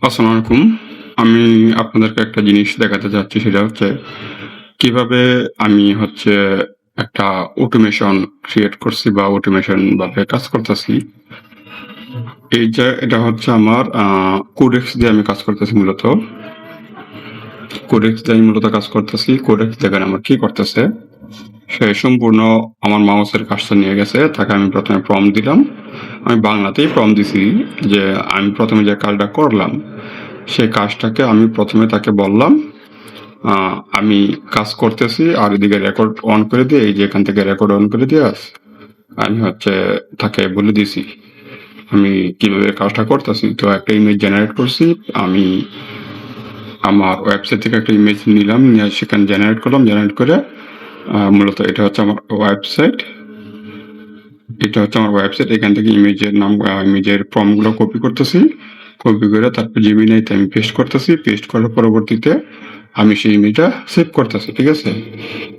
আসসালামু আলাইকুম। আমি আপনাদেরকে একটা জিনিস দেখাতে চাচ্ছি সেটা হচ্ছে কিভাবে আমি একটা অটোমেশন ক্রিয়েট করছি বা অটোমেশন ভাবে কাজ করতেছি। এই যে এটা হচ্ছে আমার কোডেক্স দিয়ে আমি কাজ করতেছি মূলত। কোডেক্স দিয়ে আমি মূলত কাজ করতেছি। কোডেক্স দেখেন আমার কি করতেছে। সে সম্পূর্ণ আমার মাউসের কাজটা নিয়ে গেছে। তাকে আমি প্রথমে প্রম্পট দিলাম। আমি বাংলাতেই প্রম্পট দিছি যে আমি প্রথমে যে কাজটা করলাম সেই কাজটাকে আমি প্রথমে তাকে বললাম আমি কাজ করতেছি আর এদিকে রেকর্ড অন করে দিয়ে এই যে এখান থেকে রেকর্ড অন করে দিয়ে আমি তাকে বলে দিছি আমি কিভাবে কাজটা করতেছি। তো একটা ইমেজ জেনারেট করছি আমি আমার ওয়েবসাইট থেকে একটা ইমেজ নিলাম নিয়ে সেখানে জেনারেট করলাম জেনারেট করে মূলত এটা হচ্ছে আমার ওয়েবসাইট। এখান থেকে ইমেজের নাম ইমেজের প্রম্পটগুলো কপি করতেছি কপি করে তারপর জেমিনাইতে আমি পেস্ট করতেছি পেস্ট করার পরবর্তীতে আমি সেই ইমেজটা সেভ করতেছি। ঠিক আছে,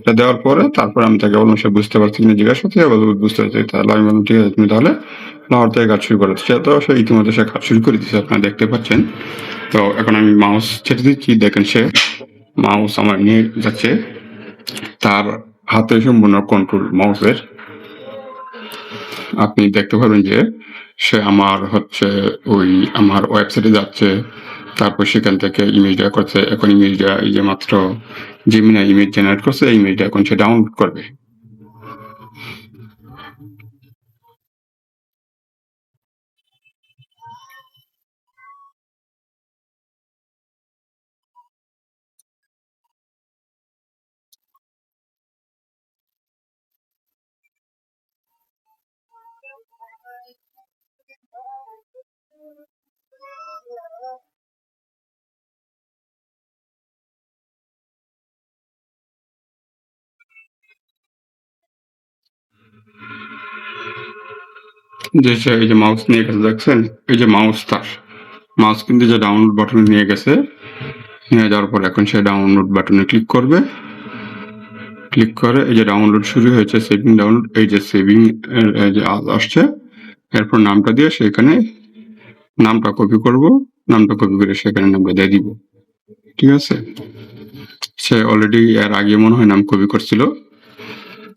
এটা দেওয়ার পরে তারপর আমি তাকে বললাম সে বুঝতে পারছি কিনা জিজ্ঞাসা করতে বুঝতে পারছি তাহলে আমি বললাম ঠিক আছে তুমি তাহলে লাহোর থেকে কাজ শুরু করো। সে তো সে ইতিমধ্যে সে কাজ শুরু করে দিচ্ছে আপনারা দেখতে পাচ্ছেন। তো এখন আমি মাউস ছেড়ে দিচ্ছি দেখেন সে মাউস আমার নিয়ে যাচ্ছে তার হাতে সম্পূর্ণ কন্ট্রোল মাউসের। আপনি দেখতে পাবেন যে সে ওই আমার ওয়েবসাইটে যাচ্ছে তারপর সেখান থেকে ইমেজটা করছে। এখন ইমেজটা এই যে মাত্র জেমিনাই ইমেজ জেনারেট করছে এই ইমেজটা এখন সে ডাউনলোড করবে। যে সে এই যে মাউস নিয়ে গেছে দেখছেন এই যে মাউস কিন্তু যে ডাউনলোড বাটনে নিয়ে গেছে নিয়ে যাওয়ার পর এখন সে ডাউনলোড বাটনে ক্লিক করবে। ক্লিক করে এই যে ডাউনলোড শুরু হয়েছে সেভিং ডাউনলোড এই যে সেভিং যে আসছে এরপর নামটা দিয়ে সেখানে নামটা কপি করব নামটা কপি করে সেখানে নামটা দিয়ে দিব। ঠিক আছে, সে অলরেডি এর আগে মনে হয় নাম কপি করছিল।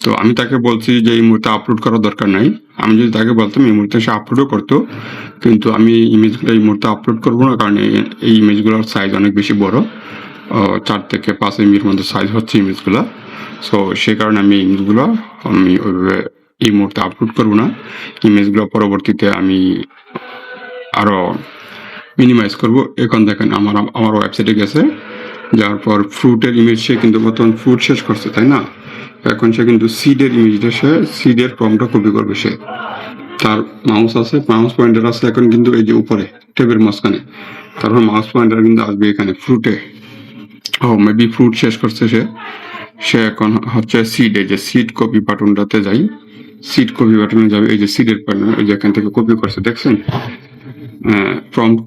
তো আমি তাকে বলছি যে এই মুহূর্তে আপলোড করার দরকার নাই। আমি যদি তাকে বলতাম এই মুহূর্তে সে আপলোডও করতো কিন্তু আমি ইমেজগুলো এই মুহূর্তে আপলোড করবো না কারণ এই ইমেজগুলোর সাইজ অনেক বেশি বড় 4 থেকে 5 এমবির মধ্যে সাইজ হচ্ছে ইমেজগুলো। সো সেই কারণে আমি ইমেজগুলো আমি ওইভাবে এই মুহূর্তে আপলোড করবো না। ইমেজগুলো পরবর্তীতে আমি আরো মিনিমাইজ করব। এখন দেখেন আমার ওয়েবসাইটে গেছে যাওয়ার পর ফ্রুটের ইমেজ সে কিন্তু বর্তমান ফ্রুট শেষ করছে তাই না। এখন সে কিন্তু সিডের ইমেজটা সে সিডের প্রম্পটটা কপি করবে। সে তার মাউস পয়েন্টার আছে এখন কিন্তু এই যে উপরে টেবিল মাঝখানে তারপর মাউস পয়েন্টার কিন্তু আসবে এখানে ফ্রুটে। মেবি ফ্রুট শেষ করছে সে সে এখন হচ্ছে সিড এই যে সিড কপি বাটনটাতে যাই সিড কপি বাটনে যাবে এই যে সিডের বাটন ওই যে এখান থেকে কপি করছে দেখছেন প্রম্পট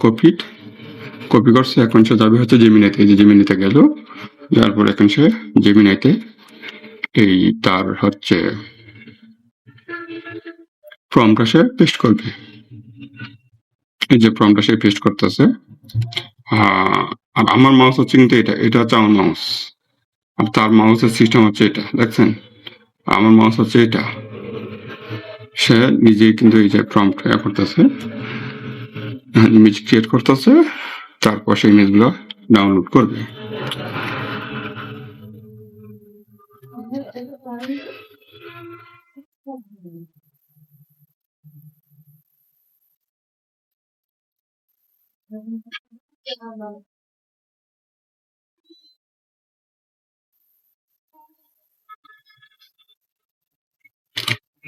কপি করছে। এখন সে যাবে হচ্ছে জেমিনাইতে এই যে জেমিনিতে গেল যার পর এখন সে জেমিনাইতে এই তার প্রম্পটটা সে পেস্ট করবে। এই যে প্রম্পটটা সে পেস্ট করতেছে আর আমার মাউস হচ্ছে কিন্তু এটা হচ্ছে আমার মাউস আর তার মাউসের সিস্টেম হচ্ছে এটা দেখছেন। আমার মাউস হচ্ছে এটা সে নিজেই কিন্তু এই যে প্রম্পট করতেছে ইমেজ ক্রিয়েট করতেছে তারপর সেই ইমেজগুলো ডাউনলোড করবে।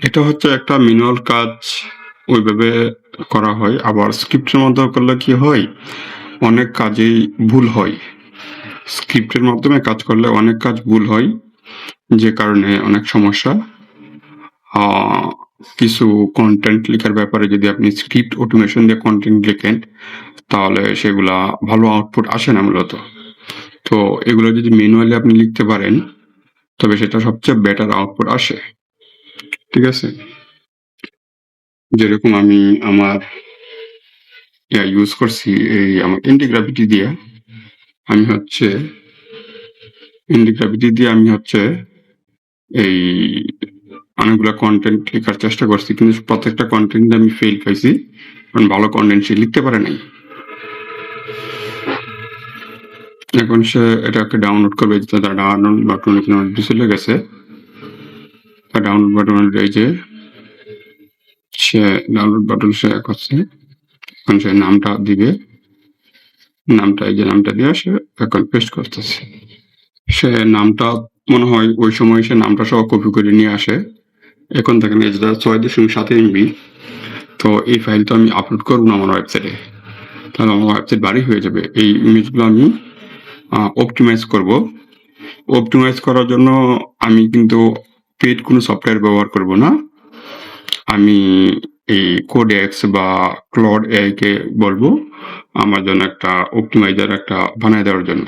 এটা হচ্ছে একটা ম্যানুয়াল কাজ ওইভাবে করা হয়। আবার স্ক্রিপ্টের মাধ্যমে করলে কি হয় অনেক কাজেই ভুল হয়। স্ক্রিপ্টের মাধ্যমে কাজ করলে অনেক কাজ ভুল হয় যে কারণে অনেক সমস্যা। কিছু কন্টেন্ট লেখার ব্যাপারে যদি আপনি স্ক্রিপ্ট অটোমেশন দিয়ে কন্টেন্ট লেখেন তাহলে সেগুলা ভালো আউটপুট আসে না মূলত। তো এগুলো যদি ম্যানুয়ালি আপনি লিখতে পারেন তবে সেটা সবচেয়ে বেটার আউটপুট আসে। ঠিক আছে, যেরকম আমি আমার ইউজ করছি এই আমার ইন্টিগ্রাভিটি দিয়ে। আমি হচ্ছে এই অনেকগুলো কন্টেন্ট লেখার চেষ্টা করছি, কিন্তু প্রত্যেকটা কন্টেন্ট আমি ফেল খাইছি, কারণ ভালো কন্টেন্ট সে লিখতে পারে নাই। এখন সে এটাকে ডাউনলোড করবে, ডাউনলোড বাটন চলে গেছে। ডাউনলোড বাটন এই যে সে ডাউনলোড বাটন সে করছে, এখন সে নামটা দিবে, নামটা এই যে নামটা দিয়ে সে এখন পেস্ট করতেছে। সে নামটা মনে হয় ওই সময় সে নামটা সহ কপি করে নিয়ে আসে। এখন দেখেন এই যে 6.7 MB। তো এই ফাইল তো আমি আপলোড করবো না আমার ওয়েবসাইটে, তাহলে আমার ওয়েবসাইট ভারী হয়ে যাবে। এই ইমেজগুলো আমি অপটিমাইজ করব। অপটিমাইজ করার জন্য আমি কিন্তু পেড কোনো সফটওয়্যার ব্যবহার করব না। আমি এই কোডেক্স বা ক্লড এআই কে বলবো আমার জন্য একটা অপটিমাইজার একটা বানায় দেওয়ার জন্য,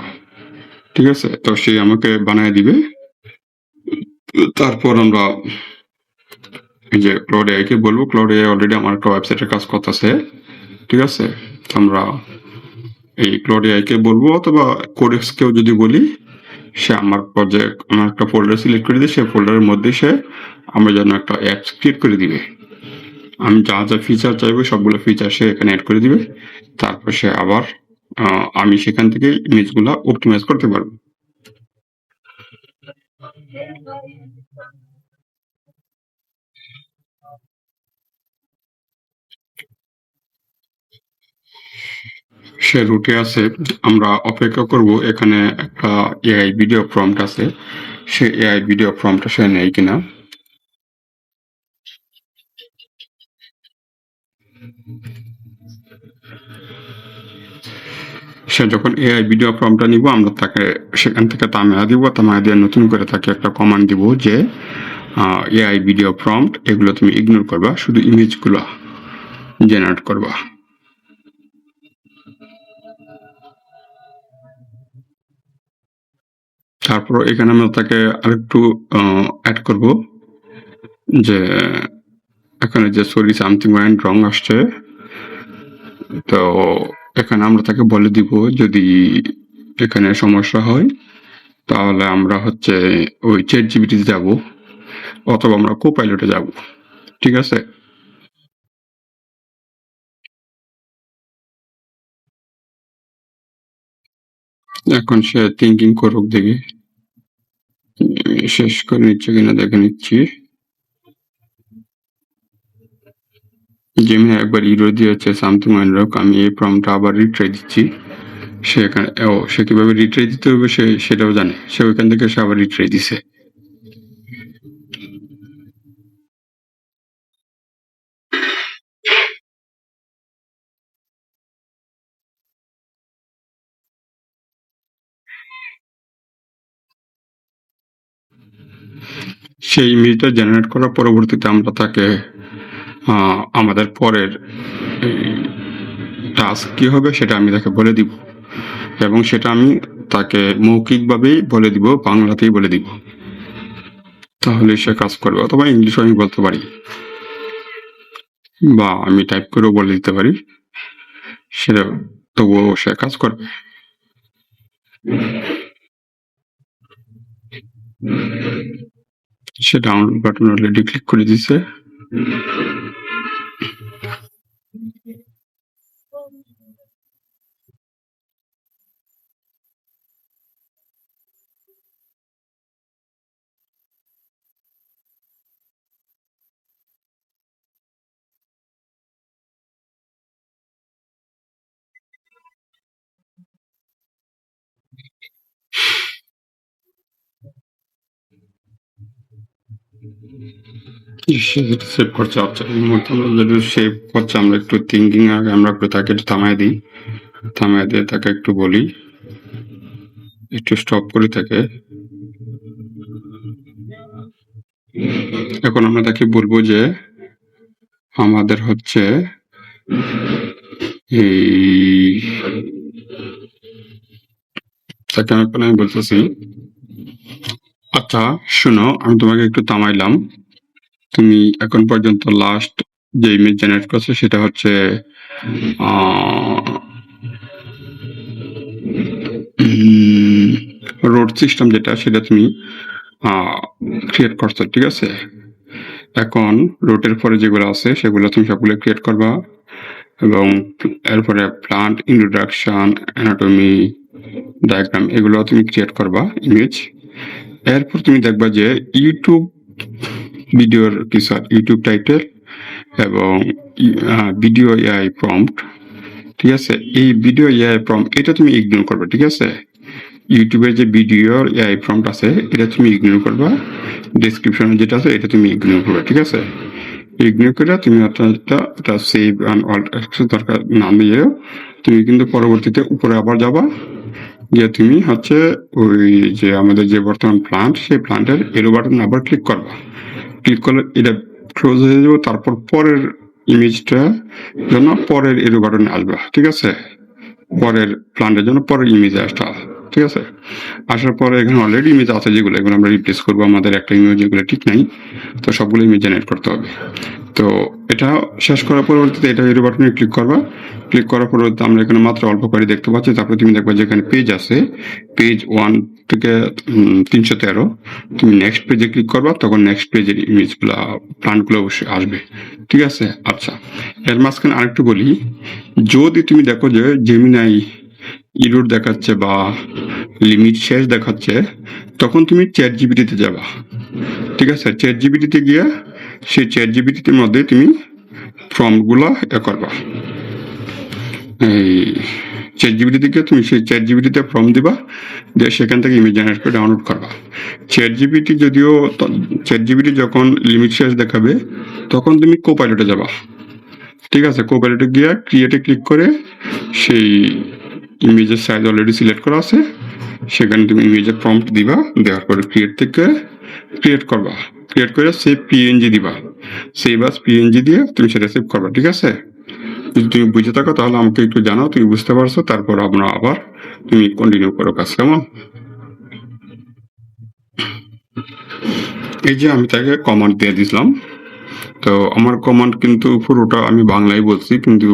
ঠিক আছে? তো সে আমাকে বানায় দিবে। তারপর আমরা এই যে ক্লড এআই কে বলবো, ক্লড এআই অলরেডি আমার একটা ওয়েবসাইটের কাজ করতেছে, ঠিক আছে? আমরা এই ক্লড এআই কে বলবো, অথবা কোডেক্স কেও যদি বলি, সে আমার প্রজেক্ট আমার একটা ফোল্ডার সিলেক্ট করে দিয়ে, সে ফোল্ডারের মধ্যে সে আমার জন্য একটা অ্যাপস ক্রিয়েট করে দিবে। আমি যা যা ফিচার চাইবো সবগুলো ফিচার সে এখানে অ্যাড করে দিবে। তারপর সে আবার আমি সেখান থেকে ইমেজগুলো অপটিমাইজ করতে পারবো। সে রুটে আছে, আমরা অপেক্ষা করব। এখানে একটা এআই ভিডিও প্রম্পট আছে, সে এআই ভিডিও প্রম্পটটা সে নেয় কিনা। সে যখন এআই ভিডিও প্রম্পটটা নিব, আমরা তাকে সেখান থেকে থামিয়ে দিব, থামিয়ে দিয়ে নতুন করে তাকে একটা কমান্ড দিব যে এআই ভিডিও প্রম্পট এগুলো তুমি ইগনোর করবা, শুধু ইমেজগুলো জেনারেট করবা। তারপর এখানে আমরা তাকে আরেকটু অ্যাড করব যে এখানে যে সরি সামথিং ওয়েন্ট রং আসছে, তো এখানে আমরা তাকে বলে দিব যদি এখানে সমস্যা হয় তাহলে আমরা হচ্ছে ওই ChatGPT তে যাব, অথবা আমরা কোপাইলটে যাব, ঠিক আছে? এখন সে থিঙ্কিং করুক, দেখি শেষ করে নিচ্ছে কিনা দেখে নিচ্ছি। জেমিনি একবার ইরো দিয়েছে সামথিং ওয়েন্ট রং, আমি এই প্রম্পটটা আবার রিট্রাই দিচ্ছি। সে এখানে সে কিভাবে রিট্রাই দিতে হবে সে সেটাও জানে, সে ওইখান থেকে সে আবার রিট্রাই দিছে। সেই ইমেজটা জেনারেট করার পরবর্তীতে আমরা তাকে আমাদের পরের টাস্ক কি হবে সেটা আমি তাকে বলে দিব, এবং সেটা আমি তাকে মৌখিকভাবেই বলে দিব, বাংলাতেই বলে দিব, তাহলে সে কাজ করবে। অথবা ইংলিশও আমি বলতে পারি, বা আমি টাইপ করেও বলে দিতে পারি, সেটা তবুও সে কাজ করবে। সে ডাউনলোড বাটন অলরেডি ক্লিক করে দিছে। সেভ করছে, আচ্ছা এই মুহূর্তে আমরা যদি সেভ করছে, আমরা একটু থিঙ্কিং আগে আমরা একটু তাকে একটু থামাই দিই, থামাই দিয়ে তাকে একটু বলি, একটু স্টপ করে থাকে। এখন আমরা তাকে বলবো যে আমাদের হচ্ছে এই তাকে আমি বলতেছি, আচ্ছা শুনো, আমি তোমাকে একটু থামাইলাম, তুমি এখন পর্যন্ত লাস্ট যে ইমেজ জেনারেট করছে সেটা হচ্ছে রোড সিস্টেম যেটা সেটা তুমি ক্রিয়েট করছো, ঠিক আছে। এখন রুটের পরে যেগুলো আছে সেগুলো তুমি সবগুলো ক্রিয়েট করবা, এবং এরপরে প্লান্ট ইন্ট্রোডাকশন, অ্যানাটমি, ডায়াগ্রাম এগুলো তুমি ক্রিয়েট করবা ইমেজ। এরপর তুমি দেখবা যে ইউটিউব ভিডিওর কিছু ইউটিউব টাইটেল এবং ভিডিও এআই প্রম্পট, ঠিক আছে। এই ভিডিও এআই প্রম্পট এটা তুমি ইগনোর করবে, ঠিক আছে। ইউটিউবের যে ভিডিওর এআই প্রম্পট আছে এটা তুমি ইগনোর করবা, ডেসক্রিপশনে যেটা আছে এটা তুমি ইগনোর করবে, ঠিক আছে। ইগনোর করে তুমি এটা সেভ অ্যান্ড অল দরকার না দিয়েও তুমি কিন্তু পরবর্তীতে উপরে আবার যাবা, যে তুমি হচ্ছে ওই যে আমাদের যে বর্তমান প্লান্ট সেই প্লান্টের এরো বাটন আবার ক্লিক করবা। ক্লিক করলে এটা ক্লোজ হয়ে যাবে, তারপর পরের ইমেজটা জন্য পরের এরো বাটনে আসবা, ঠিক আছে। পরের প্লান্টের জন্য পরের ইমেজে আসতে হবে, ঠিক আছে। আসার পরে এখানে অলরেডি ইমেজ আছে যেগুলো, এগুলো আমরা রিপ্লেস করবো। আমাদের একটা ইমেজ যেগুলো ঠিক নাই, তো সবগুলো ইমেজ জেনারেট করতে হবে। তো এটা শেষ করার পরবর্তীতে এটা এরো বাটনে ক্লিক করবা। ক্লিক করার পরবর্তীতে আমরা এখানে মাত্র অল্প করে দেখতে পাচ্ছি। তারপরে তুমি দেখবা যেখানে পেজ আছে, পেজ 1 থেকে 313, তুমি নেক্সট পেজে ক্লিক করবা, তখন নেক্সট পেজের ইমেজগুলো প্লান্টগুলো অবশ্যই আসবে, ঠিক আছে। আচ্ছা, এর মাঝখানে আরেকটু বলি, যদি তুমি দেখো যে জেমিনাই ইরোর দেখাচ্ছে বা লিমিট শেষ দেখাচ্ছে, তখন তুমি চ্যাট জিপিটিতে যাবা, ঠিক আছে। চ্যাট জিপিটিতে গিয়ে সেই চ্যাট জিপিটির মধ্যে তুমি ফর্মগুলো করবা। এই চ্যাট জিপিটি থেকে তুমি সেই চ্যাট জিপিটিতে ফর্ম দিবা, দিয়ে সেখান থেকে ইমেজ জেনারেট করে ডাউনলোড করবা। চ্যাট জিপিটি যদিও চ্যাট জিপিটি যখন লিমিট শেষ দেখাবে তখন তুমি কোপাইলটে যাবা, ঠিক আছে। কোপাইলটে গিয়ে ক্রিয়েটে ক্লিক করে সেই ইমেজের সাইজ অলরেডি সিলেক্ট করা আছে, সেখানে তুমি ইমেজের প্রম্পট দিবা, দেওয়ার পরে ক্রিয়েট থেকে ক্রিয়েট করবা, ক্রিয়েট করে সেভ পিএনজি দিবা, সেভ আস পিএনজি দিয়ে তুমি সেটা সেভ করবা, ঠিক আছে। যদি তুমি বুঝে থাকো তাহলে আমাকে একটু জানাও তুমি বুঝতে পারছো, তারপর আমরা আবার তুমি কন্টিনিউ করো কাজ, কেমন। এই যে আমি তাকে কমান্ড দিয়ে দিলাম, তো আমার কমান্ড কিন্তু পুরোটা আমি বাংলায় বলছি, কিন্তু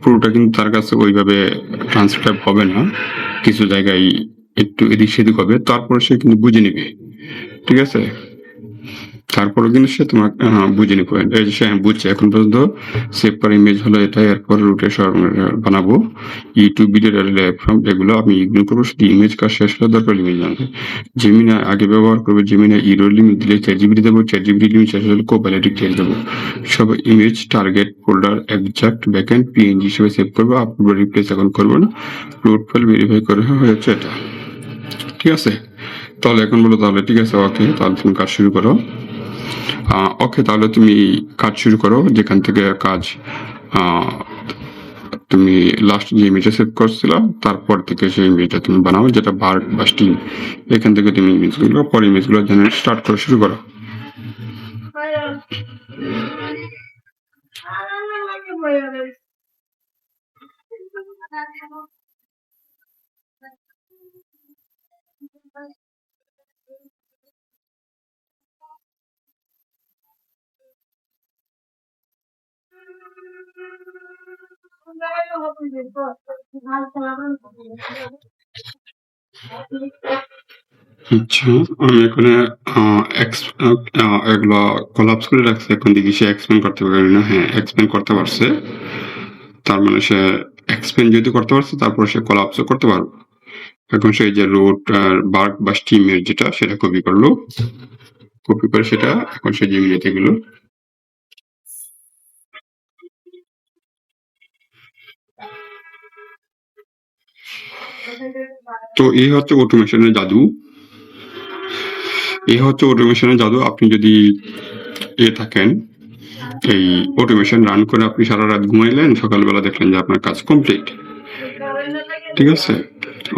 পুরোটা কিন্তু তার কাছে ওইভাবে ট্রান্সক্রাইব হবে না, কিছু জায়গায় একটু এদিক সেদিক হবে, তারপর সে কিন্তু বুঝে নিবে, ঠিক আছে। তারপরে কিন্তু সে তোমার বুঝে নিবে, এই যে সে বুঝছে। এখন পর্যন্ত সেভ করা ইমেজ হলো এটা, এরপর রুটে বানাবো ইউটিউব ভিডিও এগুলো আমি ইগনোর করবো, শুধু ইমেজ কাজ শেষ হলে দরকার ইমেজ জানবে। জেমিনা আগে ব্যবহার করবে, জেমিনা ইরো লিমিট দিলে চ্যাট জিপিটি দেবো, চ্যাট জিপিটি লিমিট শেষ হলে কোপাইলটে ক্লিক দেবো। সব image target folder exact backend PNG হিসেবে সেভ করবো, আপলোড রিপ্লেস এখন করবো না, লোড ফাইল ভেরিফাই করে হয়েছে এটা, ঠিক আছে। তাহলে এখন বলো তাহলে ঠিক আছে, ওকে তাহলে তুমি কাজ শুরু করো। ওকে, তাহলে তুমি কাজ শুরু করো, যেখান থেকে কাজ তুমি লাস্ট যে ইমেজটা সেভ করছিল তারপর থেকে সেই ইমেজটা তুমি বানাও, যেটা বার্ড বা স্টিম, এখান থেকে তুমি ইমেজগুলো পরে ইমেজগুলো জেনারেট স্টার্ট করে শুরু করো। আচ্ছা, আমি এখানে এগুলো কোলাপস করে রাখছি, এখন দেখি সে এক্সপ্লেন করতে পারে না। হ্যাঁ, এক্সপ্লেন করতে পারছে, তার মানে সে এক্সপ্লেন যেহেতু করতে পারছে তারপর সে কোলাপসও করতে পারবে। এখন সেই যে রুট আর বার্ক বা স্টিমের যেটা সেটা কপি করলো, কপি করে সেটা এখন সে জেমিনিতে গেল। তো এই হচ্ছে অটোমেশনের জাদু, এই হচ্ছে অটোমেশনের জাদু। আপনি যদি থাকেন এই অটোমেশন রান করে আপনি সারা রাত ঘুমাইলেন, সকালবেলা দেখলেন যে আপনার কাজ কমপ্লিট, ঠিক আছে।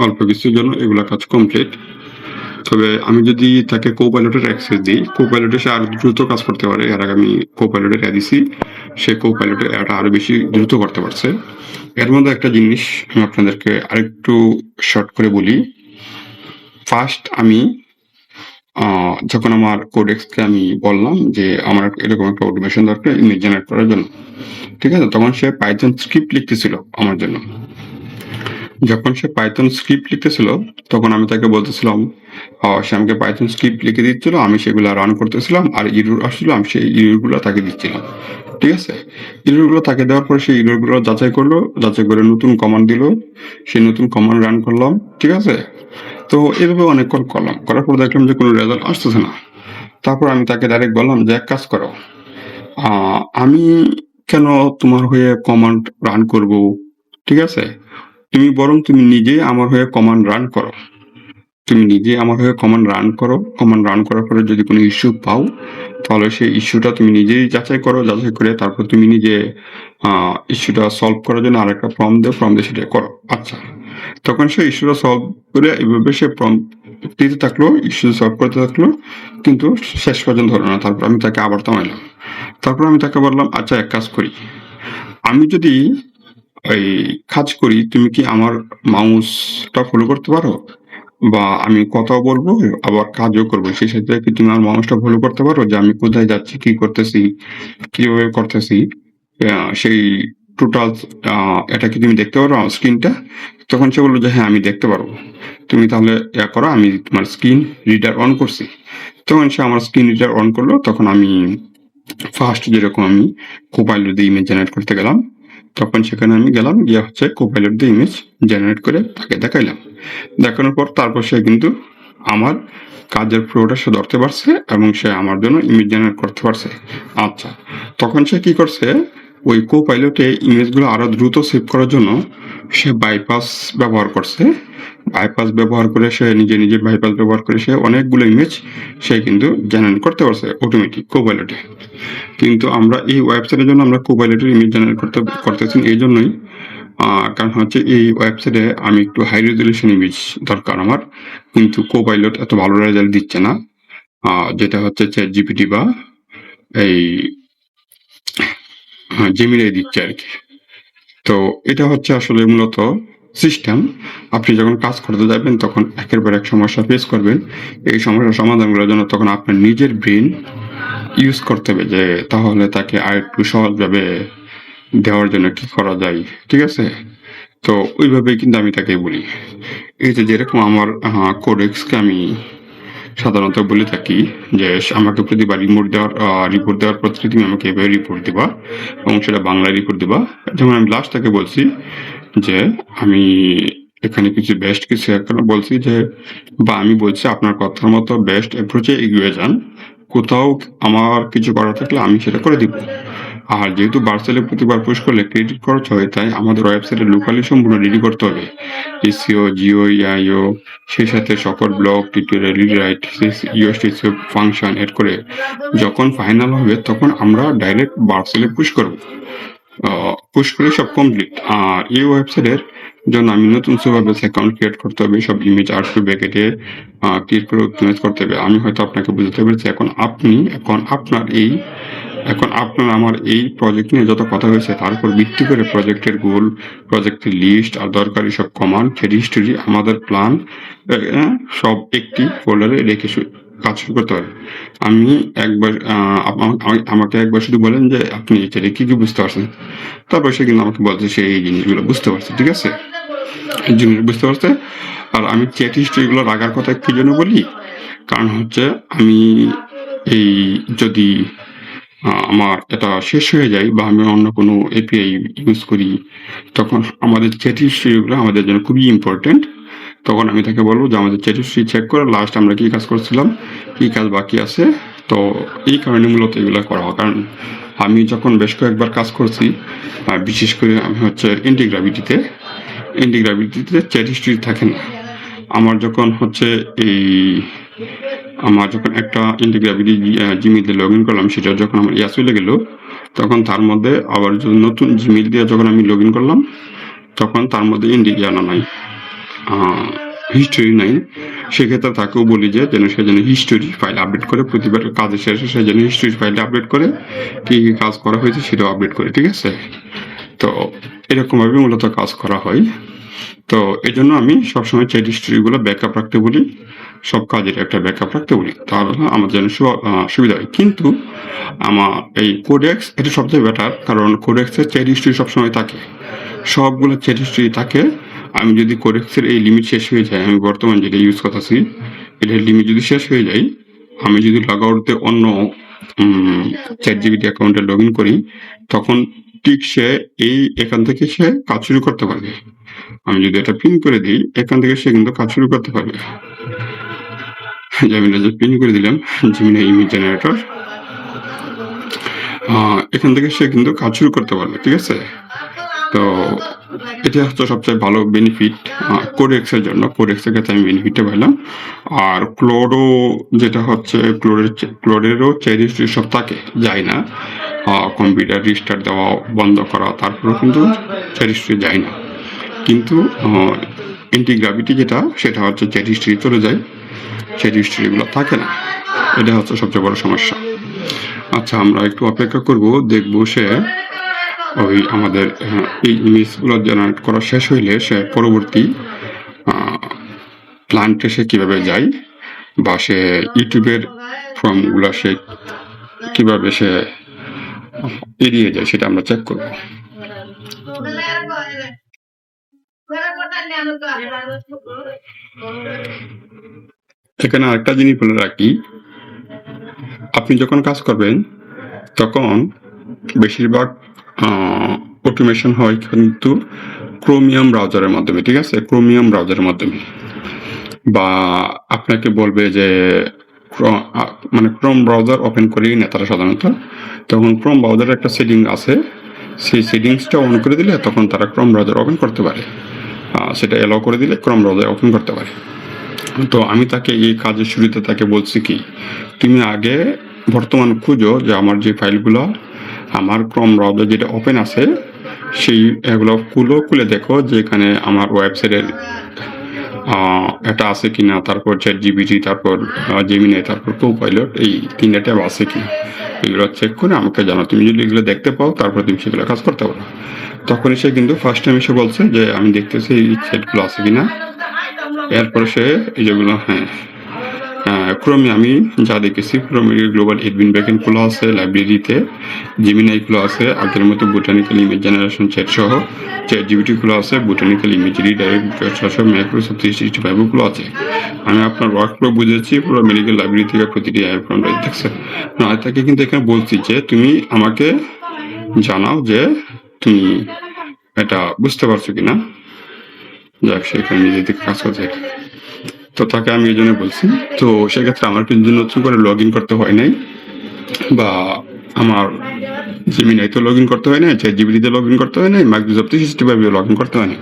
অল্প কিছুর জন্য এগুলা কাজ কমপ্লিট। তবে আমি যদি তাকে কোপাইলটের অ্যাক্সেস দিই, কোপাইলটে সে আরো দ্রুত কাজ করতে পারে। এর আগে আমি কোপাইলটের অ্যাড দিছি, সে কোপাইলটের অ্যাডটা আরো বেশি দ্রুত করতে পারছে। এর মধ্যে একটা জিনিস আমি আপনাদেরকে আরেকটু শর্ট করে বলি। ফার্স্ট আমি যখন আমার কোডেক্সকে আমি বললাম যে আমার এরকম একটা অটোমেশন দরকার ইমেজ জেনারেট করার জন্য, ঠিক আছে? তখন সে পাইথন স্ক্রিপ্ট লিখতেছিল আমার জন্য। যখন সে পাইথন স্ক্রিপ্ট লিখতেছিল তখন আমি তাকে বলতেছিলাম, সে আমাকে পাইথন স্ক্রিপ্ট লিখে দিচ্ছিল, আমি সেগুলো রান করতেছিলাম, আর ইরর আসছিল আমি সেই ইররগুলো তাকে দিচ্ছিলাম, ঠিক আছে? ইররগুলো তাকে দেওয়ার পরে সেই ইররগুলো যাচাই করলো, যাচাই করে নতুন কমান্ড দিল, সেই নতুন কমান্ড রান করলাম, ঠিক আছে? তো এভাবে অনেকক্ষণ করলাম, করার পর দেখলাম যে কোনো রেজাল্ট আসতেছে না। তারপর আমি তাকে ডাইরেক্ট বললাম যে এক কাজ করো, আমি কেন তোমার হয়ে কমান্ড রান করব, ঠিক আছে? তুমি নিজেই আমার হয়ে কমান্ড রান করো। তুমি নিজে আমার হয়ে কমান্ড রান করো। কমান্ড রান করার পরে যদি কোনো ইস্যু পাও, তাহলে সেই ইস্যুটা তুমি নিজেই যাচাই করো। যাচাই করে তারপর তুমি নিজে ইস্যুটা সলভ করার জন্য আরেকটা ফর্ম দিয়ে সেটা করো। আচ্ছা। তখন সে ইস্যুটা সলভ করে এভাবে সে প্রম্পট দিতে থাকলো, ইস্যু সলভ করতে থাকলো, কিন্তু শেষ পর্যন্ত হলো না। তারপর আমি তাকে আবার থামাইলাম। তারপর আমি তাকে বললাম, আচ্ছা এক কাজ করি। আমি যদি এই কাজ করি, তুমি কি আমার মাউসটা ফলো করতে পারো? বা আমি কথাও বলবো আবার কাজও করবো। সেই সাথে কি তুমি আমার মানুষটা ফলো করতে পারো যে আমি কোথায় যাচ্ছি, কি করতেছি, কিভাবে করতেছি, সেই টোটাল এটা কি তুমি দেখতে পারো আমার স্ক্রিনটা? তখন সে বললো যে হ্যাঁ আমি দেখতে পারবো। তুমি তাহলে করো, আমি তোমার স্ক্রিন রিডার অন করছি। তখন সে আমার স্ক্রিন রিডার অন করলো। তখন আমি ফার্স্ট যেরকম আমি কোপাইলট দিয়ে ইমেজ জেনারেট করতে গেলাম, তখন সেখানে আমি গেলাম, গিয়ে হচ্ছে কোপাইলট দিয়ে ইমেজ জেনারেট করে তাকে দেখাইলাম। দেখানোর পর তারপর সে কিন্তু আমার কাজের ফ্লোটা সে ধরতে পারছে এবং সে আমার জন্য ইমেজ জেনারেট করতে পারছে। আচ্ছা, তখন সে কি করছে, ওই কোপাইলটে ইমেজগুলো আরো দ্রুত সেভ করার জন্য সে বাইপাস ব্যবহার করছে। বাইপাস ব্যবহার করে সে নিজে বাইপাস ব্যবহার করে সে অনেকগুলো ইমেজ সে কিন্তু জেনারেট করতে পারছে অটোমেটিক কোপাইলটে। কিন্তু আমরা এই ওয়েবসাইটের জন্য আমরা কোপাইলটের ইমেজ জেনারেট করতেছি এই জন্যই, কারণ হচ্ছে এই ওয়েবসাইটে আমি একটু হাই রেজলিউশন ইমেজ দরকার আমার, কিন্তু কোপাইলট এত ভালো রেজাল্ট দিচ্ছে না, যেটা হচ্ছে চ্যাট জিপিটি বা এই জেমিনাই দিচ্ছে আর কি। তো এটা হচ্ছে আসলে মূলত সিস্টেম। আপনি যখন কাজ করতে যাবেন তখন একের পর এক সমস্যা ফেস করবেন। এই সমস্যার সমাধানগুলোর জন্য তখন আপনার নিজের ব্রেন ইউজ করতে হবে, যে তাহলে তাকে আরেকটু সহজভাবে দেওয়ার জন্য কি করা যায়, ঠিক আছে? তো ওইভাবেই কিন্তু আমি তাকে বলি। এই যে যেরকম আমার কোডেক্সকে আমি সাধারণত বলে থাকি যে আমাকে প্রতিবার রিপোর্ট দেওয়ার পর তুমি আমাকে এভাবে রিপোর্ট দিবা এবং সেটা বাংলায় রিপোর্ট দিবা। যেমন আমি লাস্ট তাকে বলছি যে আমি এখানে কিছু এখানে বলছি যে, বা আমি বলছি আপনার কথার মতো বেস্ট অ্যাপ্রোচে এগিয়ে যান, কোথাও আমার কিছু করা থাকলে আমি সেটা করে দিব। আর যেহেতু বার্সেলে প্রতিবার পুশ করলে ক্রেডিট খরচ হয়, তাই আমাদের ওয়েবসাইটে লোকালি সম্পূর্ণ রেডি করতে হবে, এসইও, জিও, ইআইও, সেই সাথে সকল ব্লগ, টিউটোরিয়াল, রিরাইট, ইউএসটিসিও ফাংশন এড করে যখন ফাইনাল হবে তখন আমরা ডাইরেক্ট বার্সেলে পুশ করব। পুশ করে সব কমপ্লিট। আর এই ওয়েবসাইটের জন্য আমি নতুন সুপারবেস অ্যাকাউন্ট ক্রিয়েট করতে হবে, সব ইমেজ আর্ট ব্যাকেটে ক্রিয়েট করে অপটিমাইজ করতে হবে। আমি হয়তো আপনাকে বুঝতে পেরেছি। এখন আপনার আমার এই প্রজেক্ট নিয়ে যত কথা হয়েছে তার উপর ভিত্তি করে প্রজেক্টের গোল, প্রজেক্টের লিস্ট আর দরকারি সব কমান্ড, থ্রেড হিস্টোরি, আমাদের প্ল্যান সব একটি ফোল্ডারে রেখে কাজ শুরু করতে হবে। আমি একবার আমাকে একবার শুধু বলেন যে আপনি এটা কি বুঝতে পারছেন। তারপর সে কিন্তু আমাকে বলছে সে এই জিনিসগুলো বুঝতে পারছে, ঠিক আছে? এই জিনিস বুঝতে পারছে। আর আমি চ্যাট হিস্ট্রিগুলো রাখার কথা কি জন্য বলি, কারণ হচ্ছে আমি এই যদি আমার এটা শেষ হয়ে যায় বা আমি অন্য কোনো এপিআই ইউজ করি, তখন আমাদের চ্যাট হিস্ট্রিগুলো আমাদের জন্য খুবই ইম্পর্টেন্ট। তখন আমি তাকে বলবো যে আমাদের চ্যাট হিস্ট্রি চেক করে লাস্ট আমরা কি কাজ করছিলাম, কি কাজ বাকি আছে। তো এই কারণে মূলত এগুলো করা হয়। কারণ আমি যখন বেশ কয়েকবার কাজ করছি, বিশেষ করে আমি হচ্ছে ইন্টিগ্রাভিটিতে চ্যাট হিস্ট্রি থাকে না। আমার যখন একটা ইন্টিগ্রাভিটি জিমেইলে লগ ইন করলাম, সেটা যখন আমার ইয়া চলে গেল, তখন তার মধ্যে আবার নতুন জিমেইল দিয়ে যখন আমি লগ ইন করলাম, তখন তার মধ্যে ইন্ডিয়ানা নাই, হিস্টোরি নাই। সেক্ষেত্রে তাকেও বলি যে সে যেন হিস্টোরি ফাইল আপডেট করে, প্রতিবার কাজের শেষে সে যেন হিস্টোরি ফাইল আপডেট করে, কি কি কাজ করা হয়েছে সেটাও আপডেট করে, ঠিক আছে? তো এরকমভাবে মূলত কাজ করা হয়। তো এই জন্য আমি সবসময় চ্যাট হিস্ট্রিগুলো ব্যাকআপ রাখতে বলি। সব কাজের একটা ব্যাকআপ রাখতে বলি, তাহলে আমার জন্য সুবিধা হয়। কিন্তু আমার এই কোডেক্স এটা সবচেয়ে বেটার, কারণ কোডেক্সের চ্যাট হিস্ট্রি সবসময় থাকে, সবগুলো চ্যাট হিস্ট্রি থাকে। আমি যদি কোডেক্সের এই লিমিট শেষ হয়ে যায়, আমি বর্তমান যেটা ইউজ করতেছি এটার লিমিট যদি শেষ হয়ে যায়, আমি যদি লগ আউটতে অন্য চ্যাট জিপিটি অ্যাকাউন্টে লগ ইন করি, তখন ঠিক সে এখান থেকে সে কাজ শুরু করতে পারবে। আমি যদি এটা পিন করে দিই, এখান থেকে সে কিন্তু কাজ শুরু করতে পারবে। আমি যে পিন করে দিলাম জিমিনি ইমেজ জেনারেটর, এখান থেকে সে কিন্তু কাজ শুরু করতে পারবে, ঠিক আছে। তো এটা হচ্ছে সবচেয়ে ভালো বেনিফিট কোডেক্সের জন্য। কোডেক্সের ক্ষেত্রে আমি বেনিফিটটা পেলাম। আর ক্লোডো যেটা হচ্ছে ক্লোডেরও চ্যাট হিস্ট্রি সব থাকে, যায় না। কম্পিউটার রিস্টার্ট দেওয়া, বন্ধ করা, তারপরেও কিন্তু চ্যাট হিস্ট্রি যায় না। কিন্তু ইন্টিগ্রাভিটি যেটা, সেটা হচ্ছে চ্যাট হিস্ট্রি চলে যায়, চ্যাট হিস্ট্রিগুলো থাকে না। এটা হচ্ছে সবচেয়ে বড় সমস্যা। আচ্ছা, আমরা একটু অপেক্ষা করব, দেখবো সে ওই আমাদের এই ইমেজগুলো জেনারেট করা শেষ হইলে সে পরবর্তী প্ল্যান্টে সে কিভাবে যায়, বা সে ইউটিউবের ফর্মগুলো সে কিভাবে সে এড়িয়ে যায়, সেটা আমরা চেক করব। এখানে আরেকটা জিনিস বলে রাখি, আপনি যখন কাজ করবেন তখন বেশিরভাগ অটোমেশন হয় কিন্তু ক্রোমিয়াম ব্রাউজারের মাধ্যমে, ঠিক আছে, ক্রোমিয়াম ব্রাউজারের মাধ্যমে। বা আপনাকে বলবে যে মানে ক্রোম ব্রাউজার ওপেন করেই না তারা সাধারণত, তখন ক্রোম ব্রাউজারের একটা সেটিং আছে, সেই সেটিংসটা অন করে দিলে তখন তারা ক্রোম ব্রাউজার ওপেন করতে পারে, সেটা এলাও করে দিলে ক্রোম ব্রাউজার ওপেন করতে পারে। তো আমি তাকে এই কাজের শুরুতে তাকে বলছি কি, তুমি আগে বর্তমান খুঁজো যে আমার যে ফাইলগুলো আমার ক্রোম ব্রাউজার যেটা ওপেন আছে সেই এগুলো খুলে দেখো যে এখানে আমার ওয়েবসাইটের এটা আছে কিনা, তারপর চ্যাট জিপিটি, তারপর জেমিনি, তারপর কোপাইলট, এই তিনটা ট্যাব আছে কিনা, এগুলো চেক করে আমাকে জানো। তুমি যদি এগুলো দেখতে পাও তারপর তুমি সেগুলো কাজ করতে পারো। তখনই সে কিন্তু ফার্স্ট টাইম এসে বলছে যে আমি দেখতেছি এই চ্যাটগুলো আছে কিনা। এরপরে সে এই যেগুলো ক্রমে আমি যা দেখেছি, ক্রমে গ্লোবাল এডমিন ব্যাকএন্ড খোলা আছে, লাইব্রেরিতে জেমিনাই খোলা আছে, আগের মতো বোটানিক্যাল ইমেজ জেনারেশন চ্যাট সহ চ্যাট জিপিটি খোলা আছে, বোটানিক্যাল ইমেজ রিডাইরেক্ট সহ মাইক্রোসফট 365 খোলা আছে। আমি আপনার ওয়ার্ক ফ্লো বুঝেছি, পুরো মেডিকেল লাইব্রেরি থেকে প্রতিটি আইফোন দেখছেন না। তাকে কিন্তু এখানে বলছি যে তুমি আমাকে জানাও যে তুমি এটা বুঝতে পারছো কিনা। যাক, সেখানে নিজে থেকে কাজ করছে, তো তাকে আমি এই জন্য বলছি। তো সেক্ষেত্রে আমার কিন্তু নতুন করে লগ ইন করতে হয় নাই, বা আমার জিমিনাইতে লগ ইন করতে হয় না, চ্যাট জিপিটিতে লগ ইন করতে হয় না, মাইক্রোসফট 365 লগ ইন করতে হয় না।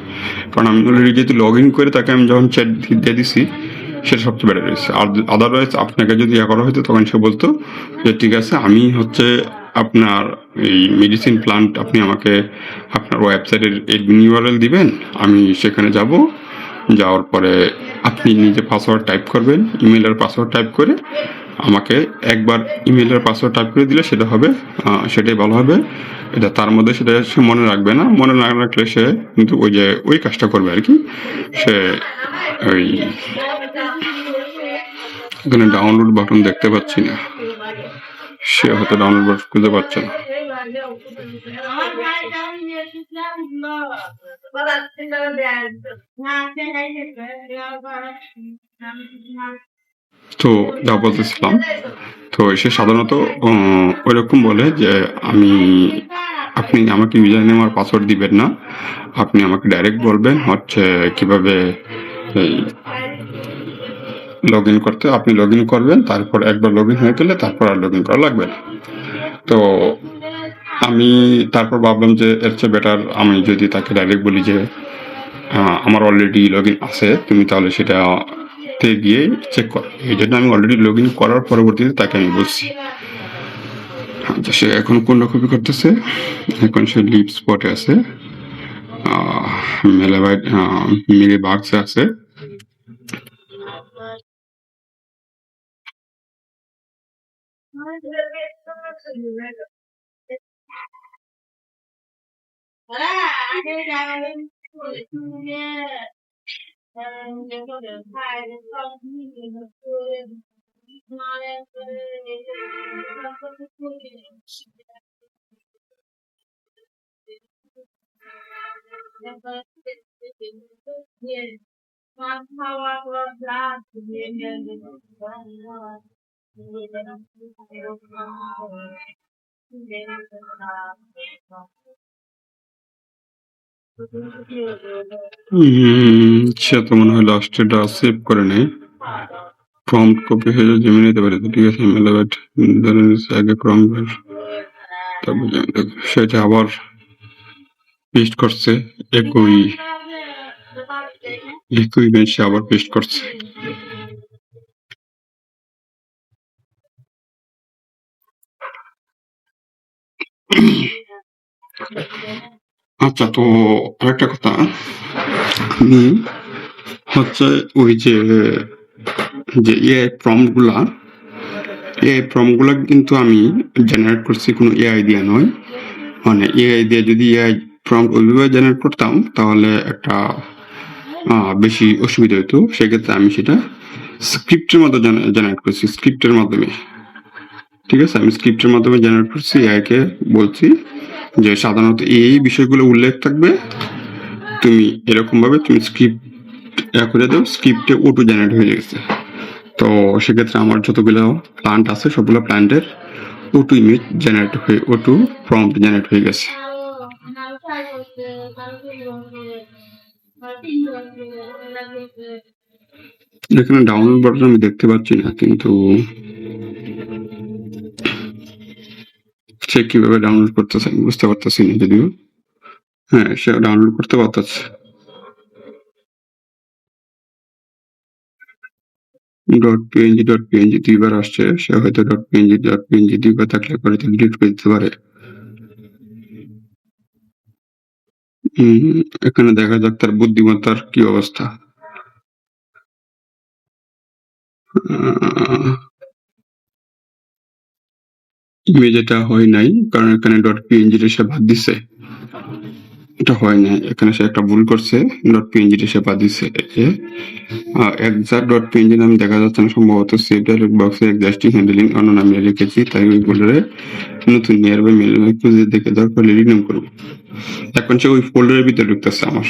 কারণ আমি অলরেডি যেহেতু লগ ইন করে তাকে আমি যখন চ্যাট দিয়ে দিছি, সেটা সবচেয়ে বেটার রয়েছে। আর আদারওয়াইজ আপনাকে যদি করা হতো তখন সে বলতো যে ঠিক আছে, আমি হচ্ছে আপনার এই মেডিসিন প্ল্যান্ট, আপনি আমাকে আপনার ওয়েবসাইটের এডমিন ইউআরএল দিবেন, আমি সেখানে যাব, যাওয়ার পরে আপনি নিজে পাসওয়ার্ড টাইপ করবেন, ইমেলের পাসওয়ার্ড টাইপ করে আমাকে একবার ইমেলের পাসওয়ার্ড টাইপ করে দিলে সেটা হবে, সেটাই ভালো হবে। এটা তার মধ্যে সেটা সে মনে রাখবে না, মনে না রাখলে সে কিন্তু ওই কাজটা করবে আর কি। সে ওই এখানে ডাউনলোড বাটন দেখতে পাচ্ছি না, সে হয়তো ডাউনলোড বাটন খুঁজে পাচ্ছে না। তো যা বলতেছিলাম, তো সে সাধারণত ওইরকম বলে যে আপনি আমাকে ইউজার নেম আর পাসওয়ার্ড দিবেন না, আপনি আমাকে ডাইরেক্ট বলবেন হচ্ছে কিভাবে লগ ইন করতে। আপনি লগ ইন করবেন, তারপর একবার লগ ইন হয়ে গেলে তারপর আর লগ ইন করা লাগবে না। তো আমি তারপর ভাবলাম যে এর চেয়ে বেটার আমি যদি তাকে ডাইরেক্ট বলি যে আমার অলরেডি লগ ইন আছে, তুমি তাহলে সেটা গিয়ে চেক কর। এই জন্য আমি অলরেডি লগ ইন করার পরবর্তীতে তাকে আমি বলছি। আচ্ছা, সে এখন কোন কপি করতেছে, এখন সে লিপ স্পটে আছে, মিলে বাক্সে আছে। সে তো মনে হয় লাস্টেটা সেভ করে নেই। প্রম্পট কপি হয়ে জেমে নিতে পারে, ঠিক আছে। মেলাবেট ধরে নিচ্ছে আগে প্রম্পট, তারপর সেটা আবার পেস্ট করছে, একই ইমেজ সে আবার পেস্ট করছে। আচ্ছা, তো আরেকটা কথা, আমি হচ্ছে ওই যে এআই প্রম্পট গুলা কিন্তু আমি জেনারেট করছি কোনো এআই দিয়ে নয়। মানে এআই দিয়ে যদি এআই প্রম্পট ওইভাবে জেনারেট করতাম তাহলে একটা বেশি অসুবিধা হতো। সেক্ষেত্রে আমি সেটা স্ক্রিপ্টের মধ্যে জেনারেট করছি, স্ক্রিপ্টের মাধ্যমে, ঠিক আছে। আমি স্ক্রিপ্টের মাধ্যমে জেনারেট করছি, এআইকে বলছি যে সাধারণত এই বিষয়গুলো উল্লেখ থাকবে, তুমি এরকম ভাবে তুমি স্ক্রিপ্ট করে দাও, স্ক্রিপ্টে অটো জেনারেট হয়ে গেছে। তো সেক্ষেত্রে আমার যতগুলো প্লান্ট আছে সবগুলো প্লান্টের অটো ইমেজ জেনারেট হয়ে, অটো প্রম্পট জেনারেট হয়ে গেছে। এখানে ডাউনলোড বাটন আমি দেখতে পাচ্ছি না, কিন্তু সে কিভাবে ডাউনলোড করতেছে আমি বুঝতে পারতেছি না। যদিও হ্যাঁ, সে ডাউনলোড করতে পারতেছে। .png দুইবার আসছে, সে হয়তো .png দুইবার থাকলে পরে ডিলিট করে দিতে পারে। এখানে দেখা যাক তার বুদ্ধিমত্তার কি অবস্থা। ইমেজ এটা হয় নাই, কারণ এখানে .png সে বাদ দিছে, এটা হয় না। এখানে সে একটা ভুল করছে, .png সে বাদ দিছে। exact.png নাম দেখা যাচ্ছে না, সম্ভবত সেভ ডায়লগ বক্সে এক্সাস্টিং হ্যান্ডলিং অন্য নামে রেখেছি, তাই ওই ফোল্ডারে নতুন নিয়ার বাই মেল খুঁজে দেখে দরকার রিনেম করব। এখন সে ওই ফোল্ডারের ভিতরে ঢুকতেছে, আমার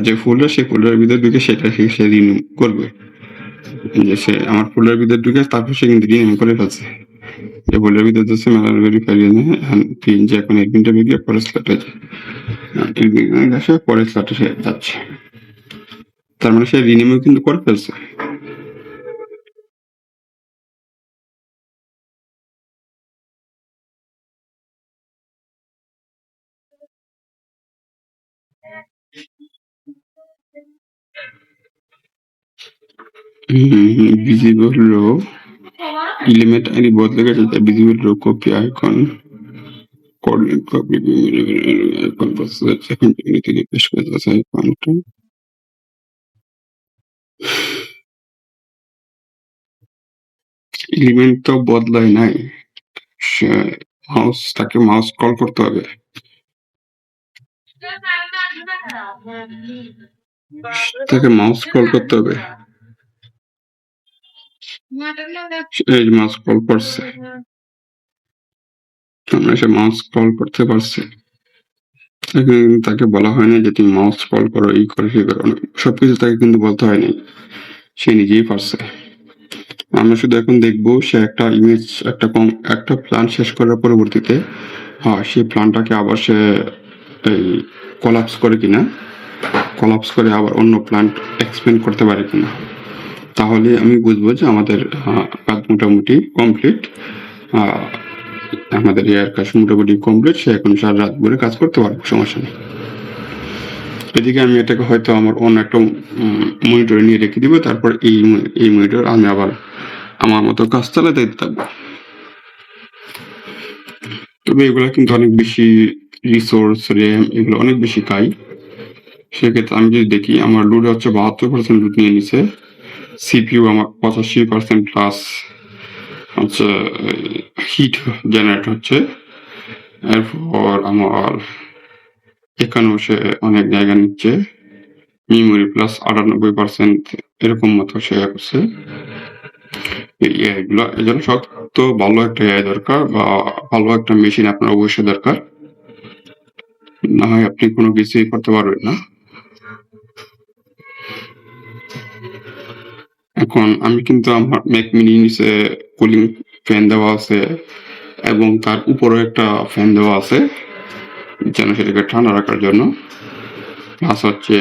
যে ফোল্ডার, সেই ফোল্ডারের ভিতরে ঢুকে সেটা সে রিনেম করবে। যে সে আমার ফোল্ডারের ভিতরে ঢুকে তারপর সে কিন্তু রিনেম করে ফেলছে। যে ফোল্ডারের ভিতরে যাচ্ছে মেলার ভেরিফাই পিএনজি, এখন এডমিনটা গিয়ে পরের স্লটে পরের স্লটে সে যাচ্ছে। তার মানে সে রিনেমও কিন্তু করে ফেলছে। ভিজিবল রো এলিমেন্ট আইডি বদলে গেছে, তাই visible row copy icon coordinate copy icon process এখন থেকে পেশ করে দিয়েছে আইকনটা। এলিমেন্ট তো বদলায় নাই, মাউস কল করতে হবে। তাকে মাউস কল করতে হবে। এই মাউস কল করছে, সে মাউস কল করতে পারছে। তাকে বলা হয়নি যে তুমি মাউস কল করো, এই করো, সে করো, সবকিছু তাকে কিন্তু বলতে হয়নি, সে নিজেই পারছে। আমরা শুধু এখন দেখবো সে একটা ইমেজ, একটা প্ল্যান শেষ করার পরবর্তীতে সেই প্ল্যানটাকে আবার সে এই কোলাপস করে কিনা, কোলাপস করে আবার অন্য প্ল্যান্ট এক্সপ্যান্ড করতে পারে কিনা। তাহলে আমি বুঝবো যে আমাদের কাজ মোটামুটি কমপ্লিট, আমাদের এর কাজ মোটামুটি কমপ্লিট। সে এখন সারা রাত ভরে কাজ করতে পারবে, সমস্যা নেই। এদিকে আমি এটাকে হয়তো আমার অন্য একটা মনিটরে নিয়ে রেখে দিব, তারপর এই মনিটর আমি আবার আমার মতো কাজ চালাতে থাকবো। তবে এগুলো কিন্তু অনেক বেশি রিসোর্স, র্যাম এগুলো অনেক বেশি খাই। সেক্ষেত্রে আমি যদি দেখি আমার লোড হচ্ছে 72% লোড নিয়ে নিছে, সিপিইউ আমার 85% প্লাস হচ্ছে হিট জেনারেট হচ্ছে। এরপর আমার এখানেও সে অনেক জায়গা নিচ্ছে, মেমোরি প্লাস 98% এরকম মতো সে করছে। এই এআইগুলো এজন্য শক্ত ভালো একটা এআই দরকার বা ভালো একটা মেশিন আপনার অবশ্যই দরকার। না হয় আপনি কোনো কিছুই করতে পারবেন না। এখন আমি কিন্তু আমার ম্যাক মিনি নিচে কুলিং ফ্যান দেওয়া আছে এবং তার উপরেও একটা ফ্যান দেওয়া আছে যেন সেটাকে ঠান্ডা রাখার জন্য। প্লাস হচ্ছে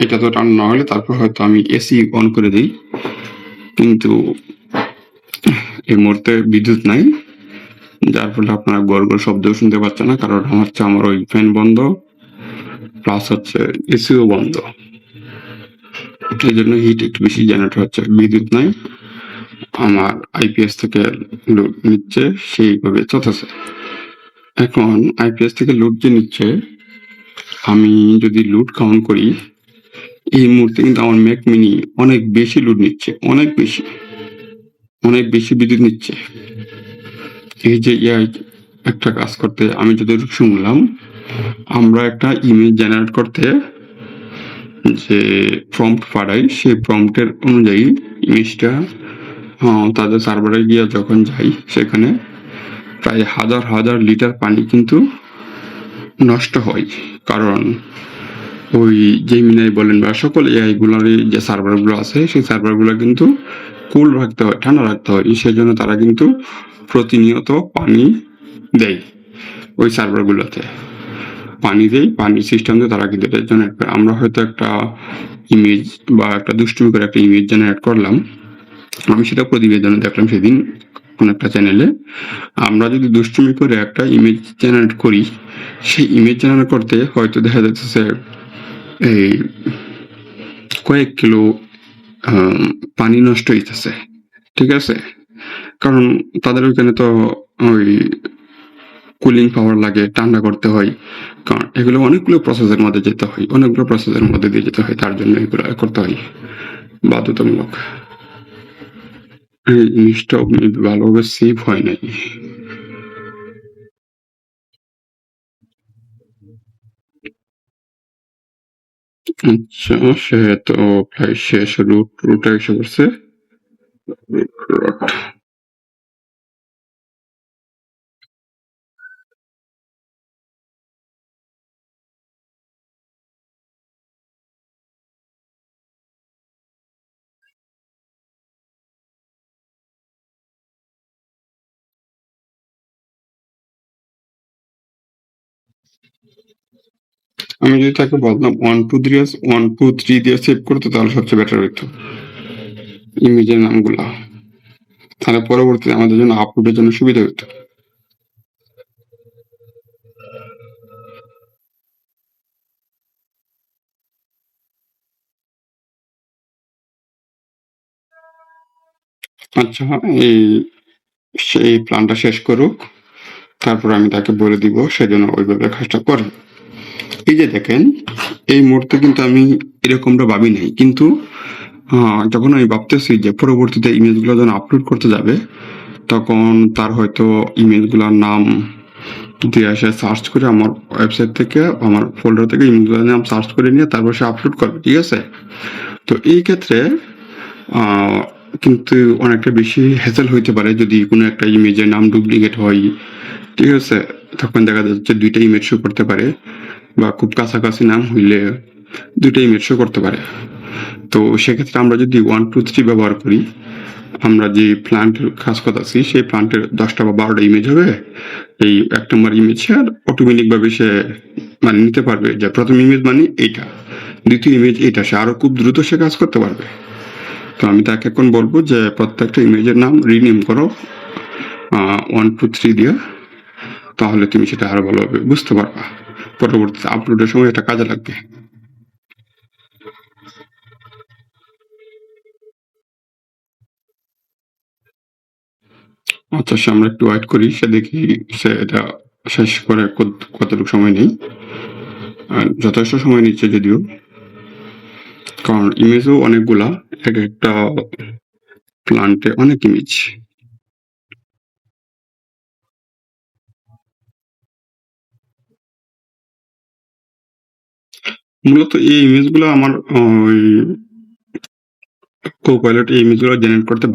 এটা তো ঠান্ডা না হলে তারপর হয়তো আমি এসি অন করে দিই, কিন্তু এই মুহূর্তে বিদ্যুৎ নাই, যার ফলে আপনারা গড় গড় শব্দও শুনতে পাচ্ছেন না, কারণ হচ্ছে আমার ওই ফ্যান বন্ধ প্লাস হচ্ছে এসিও বন্ধ। এই জন্য হিট একটু বেশি জেনারেট হচ্ছে। বিদ্যুৎ নাই, আমার আইপিএস থেকে লোড নিচ্ছে, সেইভাবে চলতেছে। এখন আইপিএস থেকে লোড যে নিচ্ছে, আমি যদি লোড কাউন্ট করি এই মুহূর্তে কিন্তু আমার ম্যাক মিনি অনেক বেশি লোড নিচ্ছে, অনেক বেশি বিদ্যুৎ নিচ্ছে। এই যে এআই একটা কাজ করতে আমি যতটুকু শুনলাম, আমরা একটা ইমেজ জেনারেট করতে যে প্রম্পট পাঠাই, সেই প্রম্পটের অনুযায়ী ইমেজটা তাদের সার্ভারে গিয়ে যখন যাই, সেখানে প্রায় হাজার হাজার লিটার পানি কিন্তু নষ্ট হয়। কারণ ওই জেমিনাই বলেন বা সকল এআই গুলোরই যে সার্ভারগুলো আছে, সেই সার্ভারগুলো কিন্তু কুল রাখতে হয়, ঠান্ডা রাখতে হয়। সেজন্য তারা কিন্তু প্রতিনিয়ত পানি দেয় ওই সার্ভারগুলোতে, পানি দেয়, পানির সিস্টেম দিয়ে তারা কিন্তু এটা জেনারেট করে। আমরা হয়তো একটা ইমেজ বা একটা দুষ্টুমি করে একটা ইমেজ জেনারেট করলাম, আমি সেটা প্রতিবেদনে দেখলাম সেদিন কোন একটা চ্যানেলে। আমরা যদি দুষ্টুমি করে একটা ইমেজ জেনারেট করি, সেই ইমেজ জেনারেট করতে হয়তো দেখা যাচ্ছে এই কয়েক কিলো পানি নষ্ট হইতেছে, ঠিক আছে? কারণ তাদের ওইখানে তো ওই কুলিং পাওয়ার লাগে, ঠান্ডা করতে হয়, কারণ এগুলো অনেকগুলো প্রসেসের মধ্যে যেতে হয়, অনেকগুলো প্রসেসের মধ্যে দিয়ে যেতে হয়, তার জন্য এগুলো করতে হয় বাধ্যতামূলক। এই জিনিসটা ভালোভাবে সেভ হয় নাই। আচ্ছা, সে তো প্রায় শেষ, রুটটা এসে পড়ছে। আমি যদি তাকে বলতাম 1 2 3 দিয়ে সেভ করতে, তাহলে সবচেয়ে বেটার হইতো ইমেজের নামগুলা, তাহলে পরবর্তীতে আমাদের জন্য আপলোডের জন্য সুবিধা হতো। আচ্ছা, এই সেই প্ল্যানটা শেষ করুক, তারপর আমি তাকে বলে দিব সেজন্য ওইভাবে কাজটা করে। এই যে দেখেন, এই মুহূর্তে কিন্তু আমি এরকমটা ভাবি নাই, কিন্তু যখন আমি ভাবতেছি যে পরবর্তীতে ইমেজগুলো যখন আপলোড করতে যাবে, তখন তার হয়তো ইমেজগুলোর নাম দিয়ে আসে সার্চ করে আমার ওয়েবসাইট থেকে, আমার ফোল্ডার থেকে ইমেজগুলোর নাম সার্চ করে নিয়ে তারপর সে আপলোড করবে, ঠিক আছে? তো এই ক্ষেত্রে কিন্তু অনেকটা বেশি হ্যাসেল হইতে পারে যদি কোনো একটা ইমেজের নাম ডুপ্লিকেট হয়, ঠিক আছে? তখন দেখা যাচ্ছে দুইটা ইমেজ শো করতে পারে, বা খুব কাছাকাছি নাম হইলে দুইটা ইমেজ শো করতে পারে। তো সেক্ষেত্রে আমরা যদি 1 2 3 ব্যবহার করি, আমরা যে প্লান্টের কাজ করতেছি সেই প্লান্টের 10টা বা 12টা ইমেজ হবে, এই 1 নম্বর ইমেজ আর অটোমেটিক ভাবে সে মানে নিতে পারবে যে প্রথম ইমেজ মানে এইটা, দ্বিতীয় ইমেজ এইটা, সে আরো খুব দ্রুত সে কাজ করতে পারবে। তো আমি তাকে এখন বলবো যে প্রত্যেকটা ইমেজের নাম রিনেম করো 1 2 3 দিয়ে, তাহলে তুমি সেটা আরো ভালোভাবে বুঝতে পারবা, পরবর্তীতে আপলোডের সময় এটা কাজে লাগবে। আচ্ছা, সে আমরা একটু ওয়েট করি, সে দেখি সে এটা শেষ করে কতটুকু সময় নেই। যথেষ্ট সময় নিচ্ছে যদিও, কারণ ইমেজও অনেকগুলা, এক একটা প্লান্টে অনেক ইমেজ। মূলত এই ইমেজগুলো আমার ওই Copilot এই ইমেজগুলো জেনারেট করতে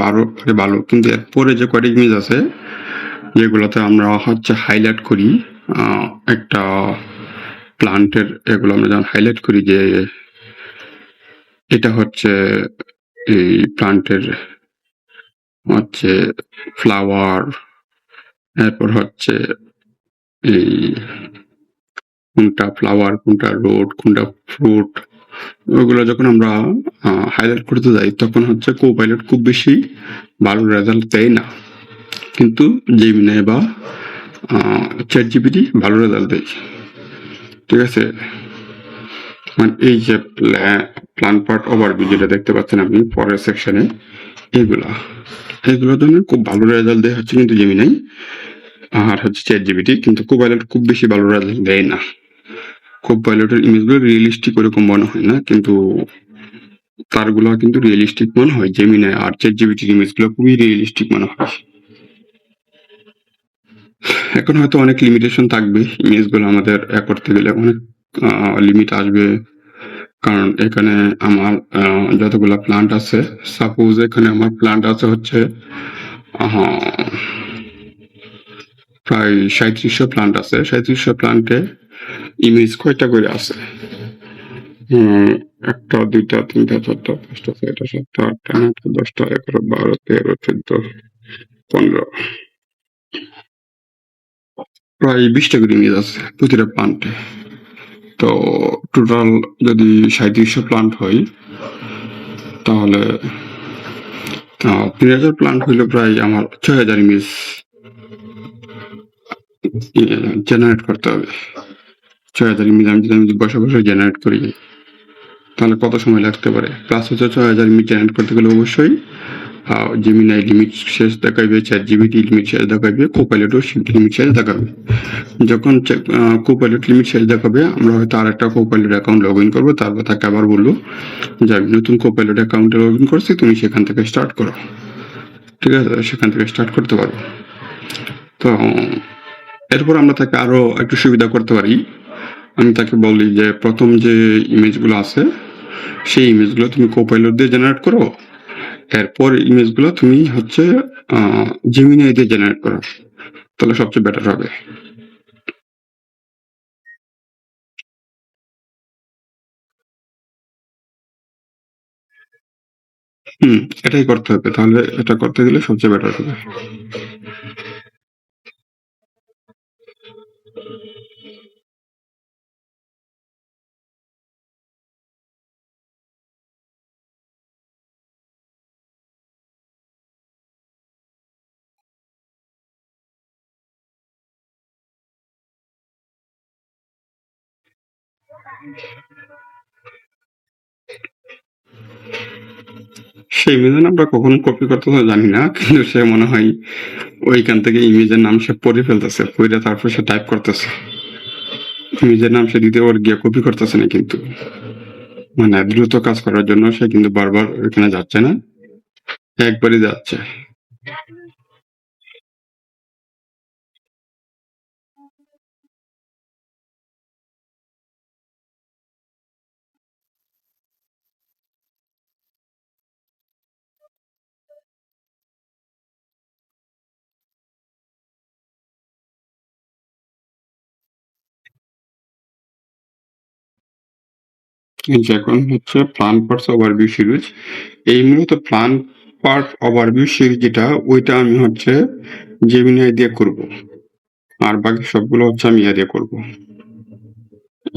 ভালো, কিন্তু এরপরে যে কয়টা ইমেজ আছে যেগুলোতে আমরা হচ্ছে হাইলাইট করি একটা প্লান্টের, এগুলো আমরা যখন হাইলাইট করি যে এটা হচ্ছে এই প্লান্টের হচ্ছে ফ্লাওয়ার, এরপর হচ্ছে এই কোনটা ফ্লাওয়ার, কোনটা রোড, কোনটা ফ্রুট, ওগুলো যখন আমরা হাইলাইট করতে যাই তখন হচ্ছে Copilot খুব বেশি ভালো রেজাল্ট দেয় না, কিন্তু জেমিনি বা ChatGPT ভালো রেজাল্ট দেয়। ঠিক আছে, মানে এই যে প্ল্যান পার্ট ওভারভিউ যেটা দেখতে পাচ্ছেন আপনি পরের সেকশনে, এগুলোর জন্য খুব ভালো রেজাল্ট দেয় হচ্ছে কিন্তু জেমিনি আর হচ্ছে ChatGPT, কিন্তু Copilot খুব বেশি ভালো রেজাল্ট দেয় না। Copilot-এর ইমেজগুলো রিয়েলিস্টিক ওরকম মনে হয় না, কিন্তু তারগুলো কিন্তু রিয়েলিস্টিক মনে হয়। জেমিনি আর ChatGPT-র ইমেজগুলো খুবই রিয়েলিস্টিক মনে হয়। এখন হয়তো অনেক লিমিটেশন থাকবে, ইমেজগুলো আমাদের করতে গেলে অনেক লিমিট আসবে, কারণ এখানে আমার যতগুলো প্লান্ট আছে, সাপোজ এখানে আমার প্লান্ট আছে হচ্ছে প্রায় 3700 প্লান্ট আছে। 3700 প্লান্টে ইমেজ কয়টা করে আছে? 1টা 2টা 3টা 4টা 5টা 6টা 7টা 8টা 9টা 10টা 11 12 13 14 15, প্রায় 20টা করে ইমেজ আছে প্রতিটা প্লান্টে। তো টোটাল যদি 3700 প্লান্ট হয় তাহলে 3000 প্লান্ট হইলে প্রায় আমার 6000 ইমেজ জেনারেট করতে হবে। 6000 ইমেজ আমি যদি বসে বসে জেনারেট করি তাহলে কত সময় লাগতে পারে? প্লাস হচ্ছে 6000 ইমেজ জেনারেট করতে গেলে অবশ্যই জেমিনি লিমিট শেষ দেখাবে, ChatGPT লিমিট শেষ দেখাবে, Copilot লিমিট শেষ দেখাবে। যখন Copilot লিমিট শেষ দেখাবে আমরা হয়তো আর একটা Copilot অ্যাকাউন্ট লগ ইন করবো, তারপর তাকে আবার বলবো যে আমি নতুন Copilot অ্যাকাউন্টে লগ ইন করছি, তুমি সেখান থেকে স্টার্ট করো। ঠিক আছে, সেখান থেকে স্টার্ট করতে পারো। তো এরপর আমরা তাকে আরো একটু সুবিধা করতে পারি। আমি তাকে বলি যে প্রথম যে ইমেজগুলো আছে সেই ইমেজগুলো তুমি Copilot দিয়ে জেনারেট করো, এরপর ইমেজগুলো তুমি হচ্ছে জেমিনি দিয়ে জেনারেট করো, তাহলে সবচেয়ে বেটার হবে। এটাই করতে হবে, তাহলে এটা করতে গেলে সবচেয়ে বেটার হবে। সেই ইমেজের নামটা কখন কপি করতেছে জানি না, কিন্তু সে মনে হয় ওইখান থেকে ইমেজের নাম সে পড়ে ফেলতেছে, পড়ে তারপর সে টাইপ করতেছে। ইমেজের নাম সে দিতে ওর গিয়ে কপি করতেছে না, কিন্তু মানে দ্রুত কাজ করার জন্য সে কিন্তু বারবার ওইখানে যাচ্ছে না, একবারই যাচ্ছে। এখন হচ্ছে প্ল্যান পার্টস ওভারভিউ সিরিজ, এই মূলত প্ল্যান পার্ট ওভারভিউ সিরিজ যেটা, ওইটা আমি হচ্ছে জেমিনি দিয়ে করব, আর বাকি সবগুলো হচ্ছে আমি ইয়া দিয়ে করব,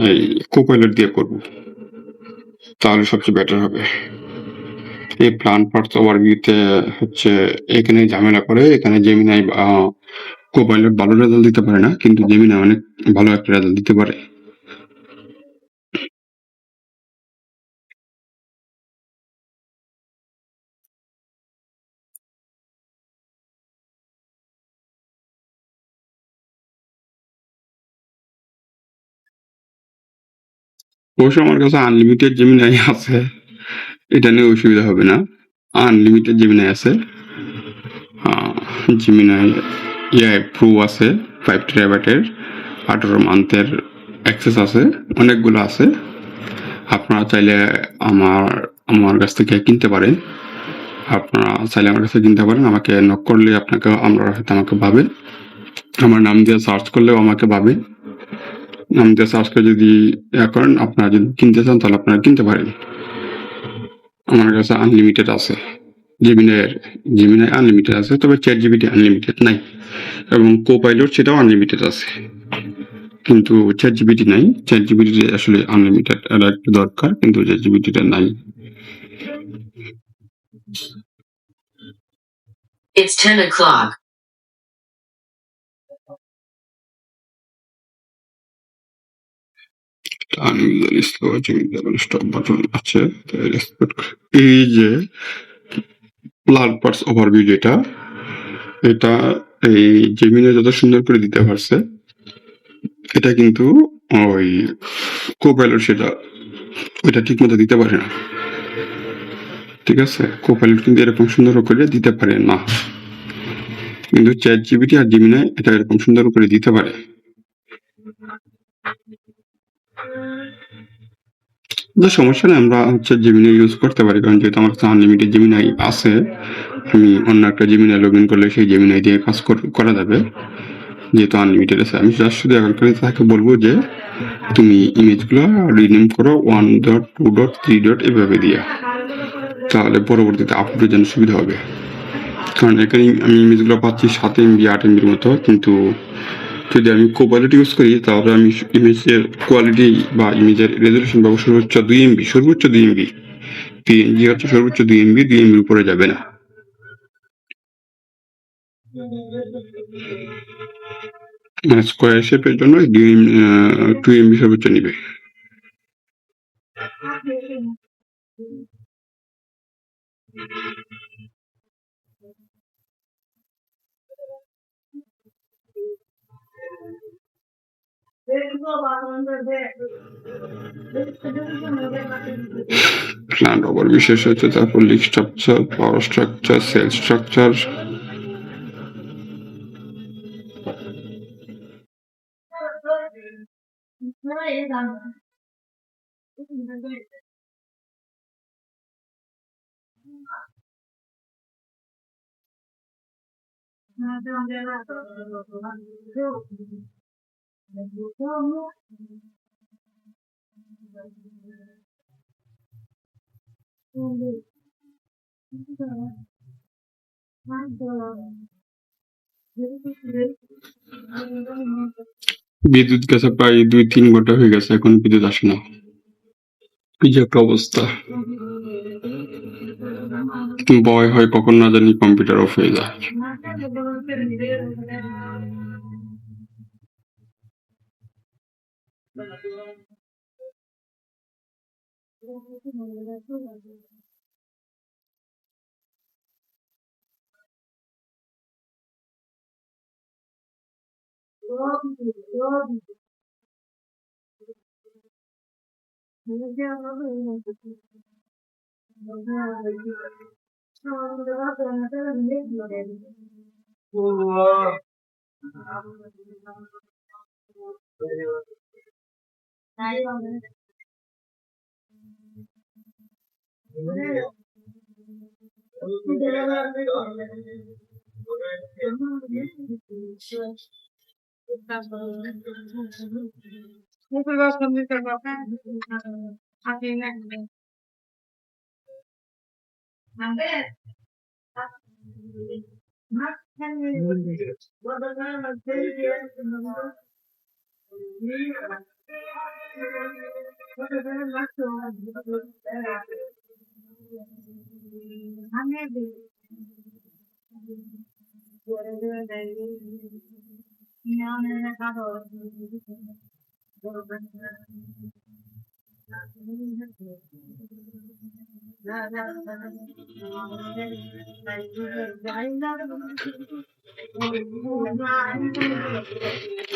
এই Copilot দিয়ে করব, তাহলে সবচেয়ে বেটার হবে। এই প্ল্যান পার্টস ওভারভিউতে হচ্ছে এখানে ঝামেলা করে, এখানে জেমিনি Copilot ভালো রেজাল্ট দিতে পারে না, কিন্তু জেমিনি অনেক ভালো একটা রেজাল্ট দিতে পারে। অবশ্য আমার কাছে আনলিমিটেড জেমিনি আছে, এটা নিয়ে অসুবিধা হবে না। আনলিমিটেড জেমিনি আছে, জেমিনি এআই প্রো আছে 5 TB, 18 মান্থের অ্যাক্সেস আছে, অনেকগুলো আছে। আপনারা চাইলে আমার আমার কাছ থেকে কিনতে পারেন। আপনারা চাইলে আমার কাছে কিনতে পারেন। আমাকে নক করলে আপনারা হয়তো আমাকে পাবেন। আমার নাম দিয়ে সার্চ করলেও আমাকে পাবেন। নাম দিয়ে সার্চ করে যদি করেন, আপনারা যদি কিনতে চান তাহলে আপনারা কিনতে পারেন। আমার কাছে আনলিমিটেড আছে। জেমিনাই আনলিমিটেড আছে, তবে চ্যাট জিপিটি আনলিমিটেড নাই, এবং কোপাইলট সেটাও আনলিমিটেড আছে, কিন্তু চ্যাট জিপিটি নাই। চ্যাট জিপিটি আসলে আনলিমিটেড এটা একটু দরকার, কিন্তু চ্যাট জিপিটিটা নাই। It's 10 o'clock. এই যে প্লাগ পার্টস ওভারভিউ যেটা, এটা এই জেমিনে যত সুন্দর করে দিতে পারছে, এটা কিন্তু ওই কোপাইলট সেটা ওইটা ঠিক মতো দিতে পারে না। ঠিক আছে, কোপাইলট কিন্তু এরকম সুন্দর করে দিতে পারে না, কিন্তু চ্যাট জিপিটি আর জেমিনাই এটা এরকম সুন্দর করে দিতে পারে। সমস্যা নেই, আমরা জেমিনাই ইউজ করতে পারি, কারণ যেহেতু আমার কাছে আনলিমিটেড জেমিনাই আছে, আমি অন্য একটা জেমিনাই লগ ইন করলে সেই জেমিনাই দিয়ে কাজ করা যাবে, যেহেতু আনলিমিটেড আছে। আমি শুধু এখনকার তাকে বলবো যে তুমি ইমেজগুলো রিনেম করো 1 ডট 2 ডট 3 ডট এভাবে দিয়া, তাহলে পরবর্তীতে আপলোডের জন্য সুবিধা হবে। কারণ এখানে আমি ইমেজগুলো পাচ্ছি 7 MB 8 MBর মতো, কিন্তু যদি আমি কোপাইলট ইউজ করি তাহলে আমি ইমেজের কোয়ালিটি বা ইমেজের রেজলিউশন পাবো সর্বোচ্চ 2 MB, সর্বোচ্চ 2 MB। PNG হচ্ছে সর্বোচ্চ 2 MB, 2 MBর উপরে যাবে না। মানে স্কোয়ার শেপের জন্য 2 MB সর্বোচ্চ নিবে। প্ল্যান্ট ওভার বিশেষ হচ্ছে, তারপর লিক স্ট্রাকচার, পাওয়ার স্ট্রাকচার, সেল স্ট্রাকচার, বিদ্যুৎ গেছে প্রায় 2-3 ঘন্টা হয়ে গেছে, এখন বিদ্যুৎ আসে না। কি যে একটা অবস্থা, ভয় হয় কখন না জানি কম্পিউটার অফ হয়ে যায়।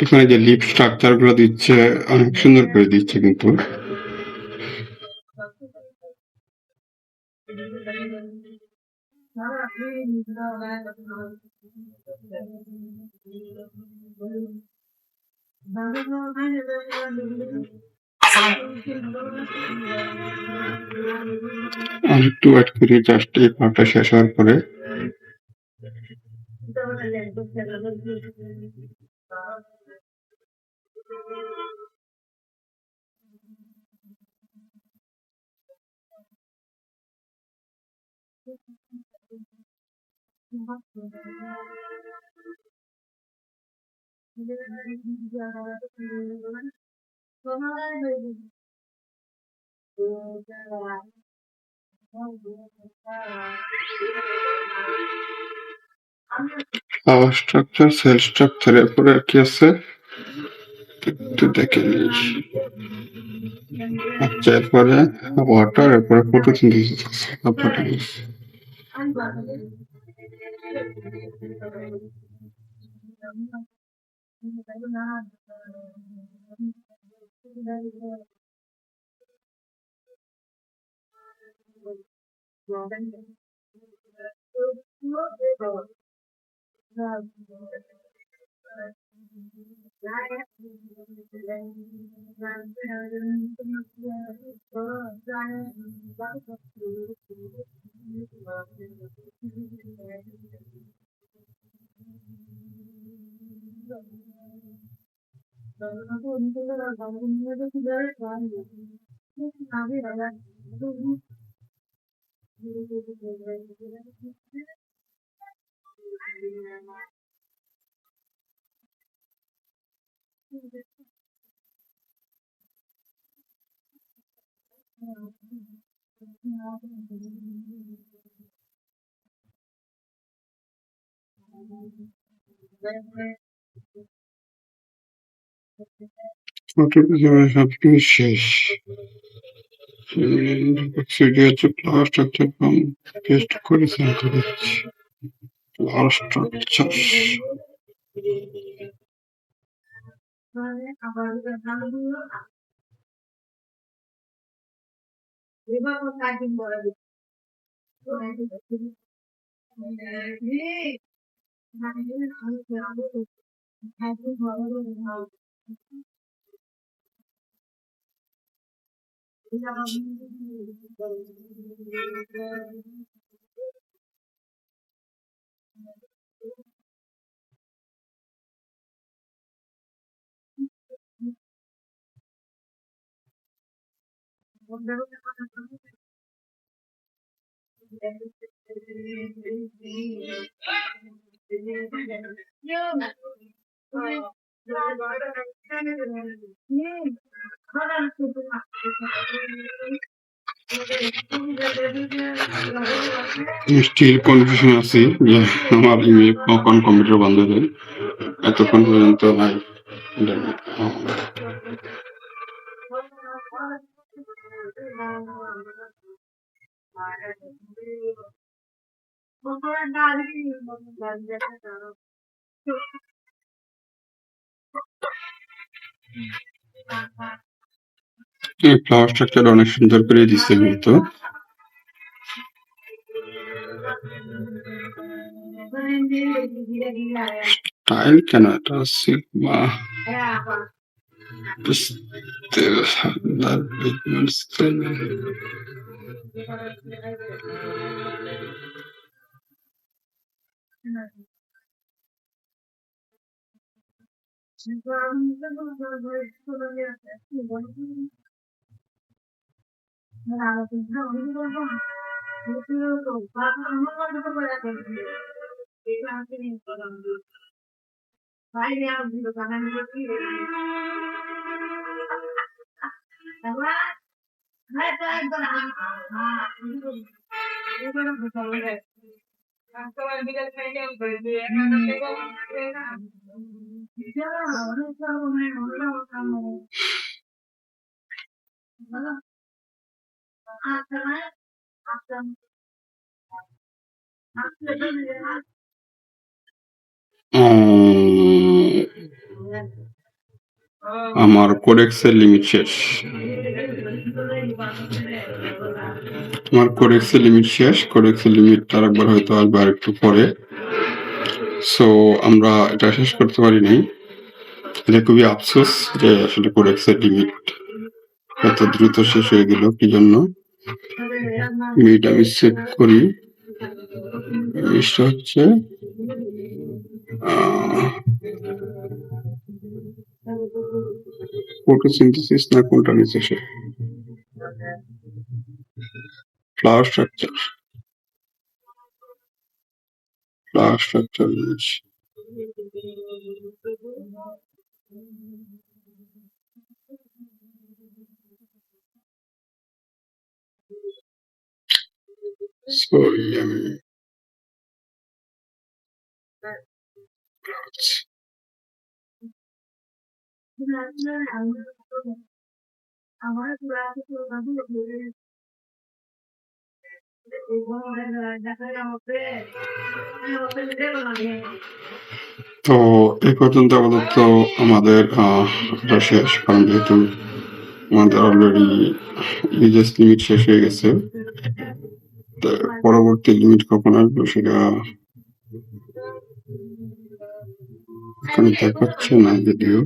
এখানে যে লিপ স্ট্রাকচার গুলো দিচ্ছে অনেক সুন্দর করে দিচ্ছে, কিন্তু আর একটু ওয়েট করি, জাস্ট এই পার্টটা শেষ হওয়ার পরে। পাওয়ার স্ট্রাকচার, সেল স্ট্রাকচার, এরপরে আর কি আছে একটু দেখে নিই। আচ্ছা, এরপরে ওয়াটার, এরপরে ফটোসিনথেসিস আছে। সবকিছু শেষ। সিডি হচ্ছে পাওয়ার স্ট্রাকচার পেস্ট করে সেন্ড করে দিচ্ছি। পাওয়ার স্ট্রাকচার স্টিল কনফিউশন আছি যে আমার ইমেল কখন কম্পিউটার বন্ধ হবে, এতক্ষণ পর্যন্ত নাই। ফ্লাওয়ার স্ট্রাকচার অনেক সুন্দর করে দিচ্ছে কিন্তু স্টাইল কেন এটা সিগমা আমার কোডেক্সের লিমিট শেষ। আমার কোডেক্সের লিমিট শেষ। কোডেক্সের লিমিট আরেকবার হয়তো আসবে আর একটু পরে। সো আমরা এটা শেষ করতে পারি নাই। এটা খুবই আফসোস যে আসলে কোডেক্সের লিমিট এত দ্রুত শেষ হয়ে গেল, কি জন্য এটা আমি সেট করি। জিনিসটা হচ্ছে ফটোসিনথেসিস না কোনটা নিচে সে ফ্লাওয়ার স্ট্রাকচার জিনিস। সরি আমি তো এই পর্যন্ত আপাতত আমাদের এটা শেষ, কারণ যেহেতু আমাদের অলরেডি ইউজেস লিমিট শেষ হয়ে গেছে। তো পরবর্তী লিমিট কখন আসবে সেটা এখানে দেখাচ্ছে না যদিও।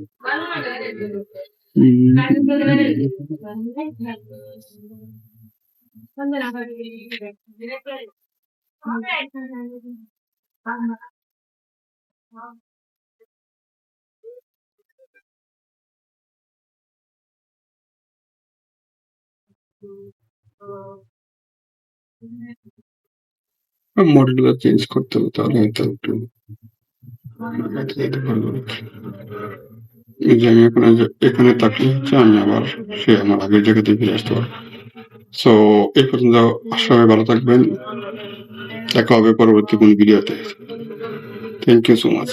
মডেলটা চেঞ্জ করতে হবে, তাহলে হয়তো একটু যেতে পারবো। এই যে আমি এখানে তাকিয়ে হচ্ছে আমি আবার সে আমার আগের জায়গাতে ফিরে আসতে পারবো। সো এই পর্যন্ত সবাই ভালো থাকবেন, দেখা হবে পরবর্তী কোন ভিডিওতে। Thank you so much.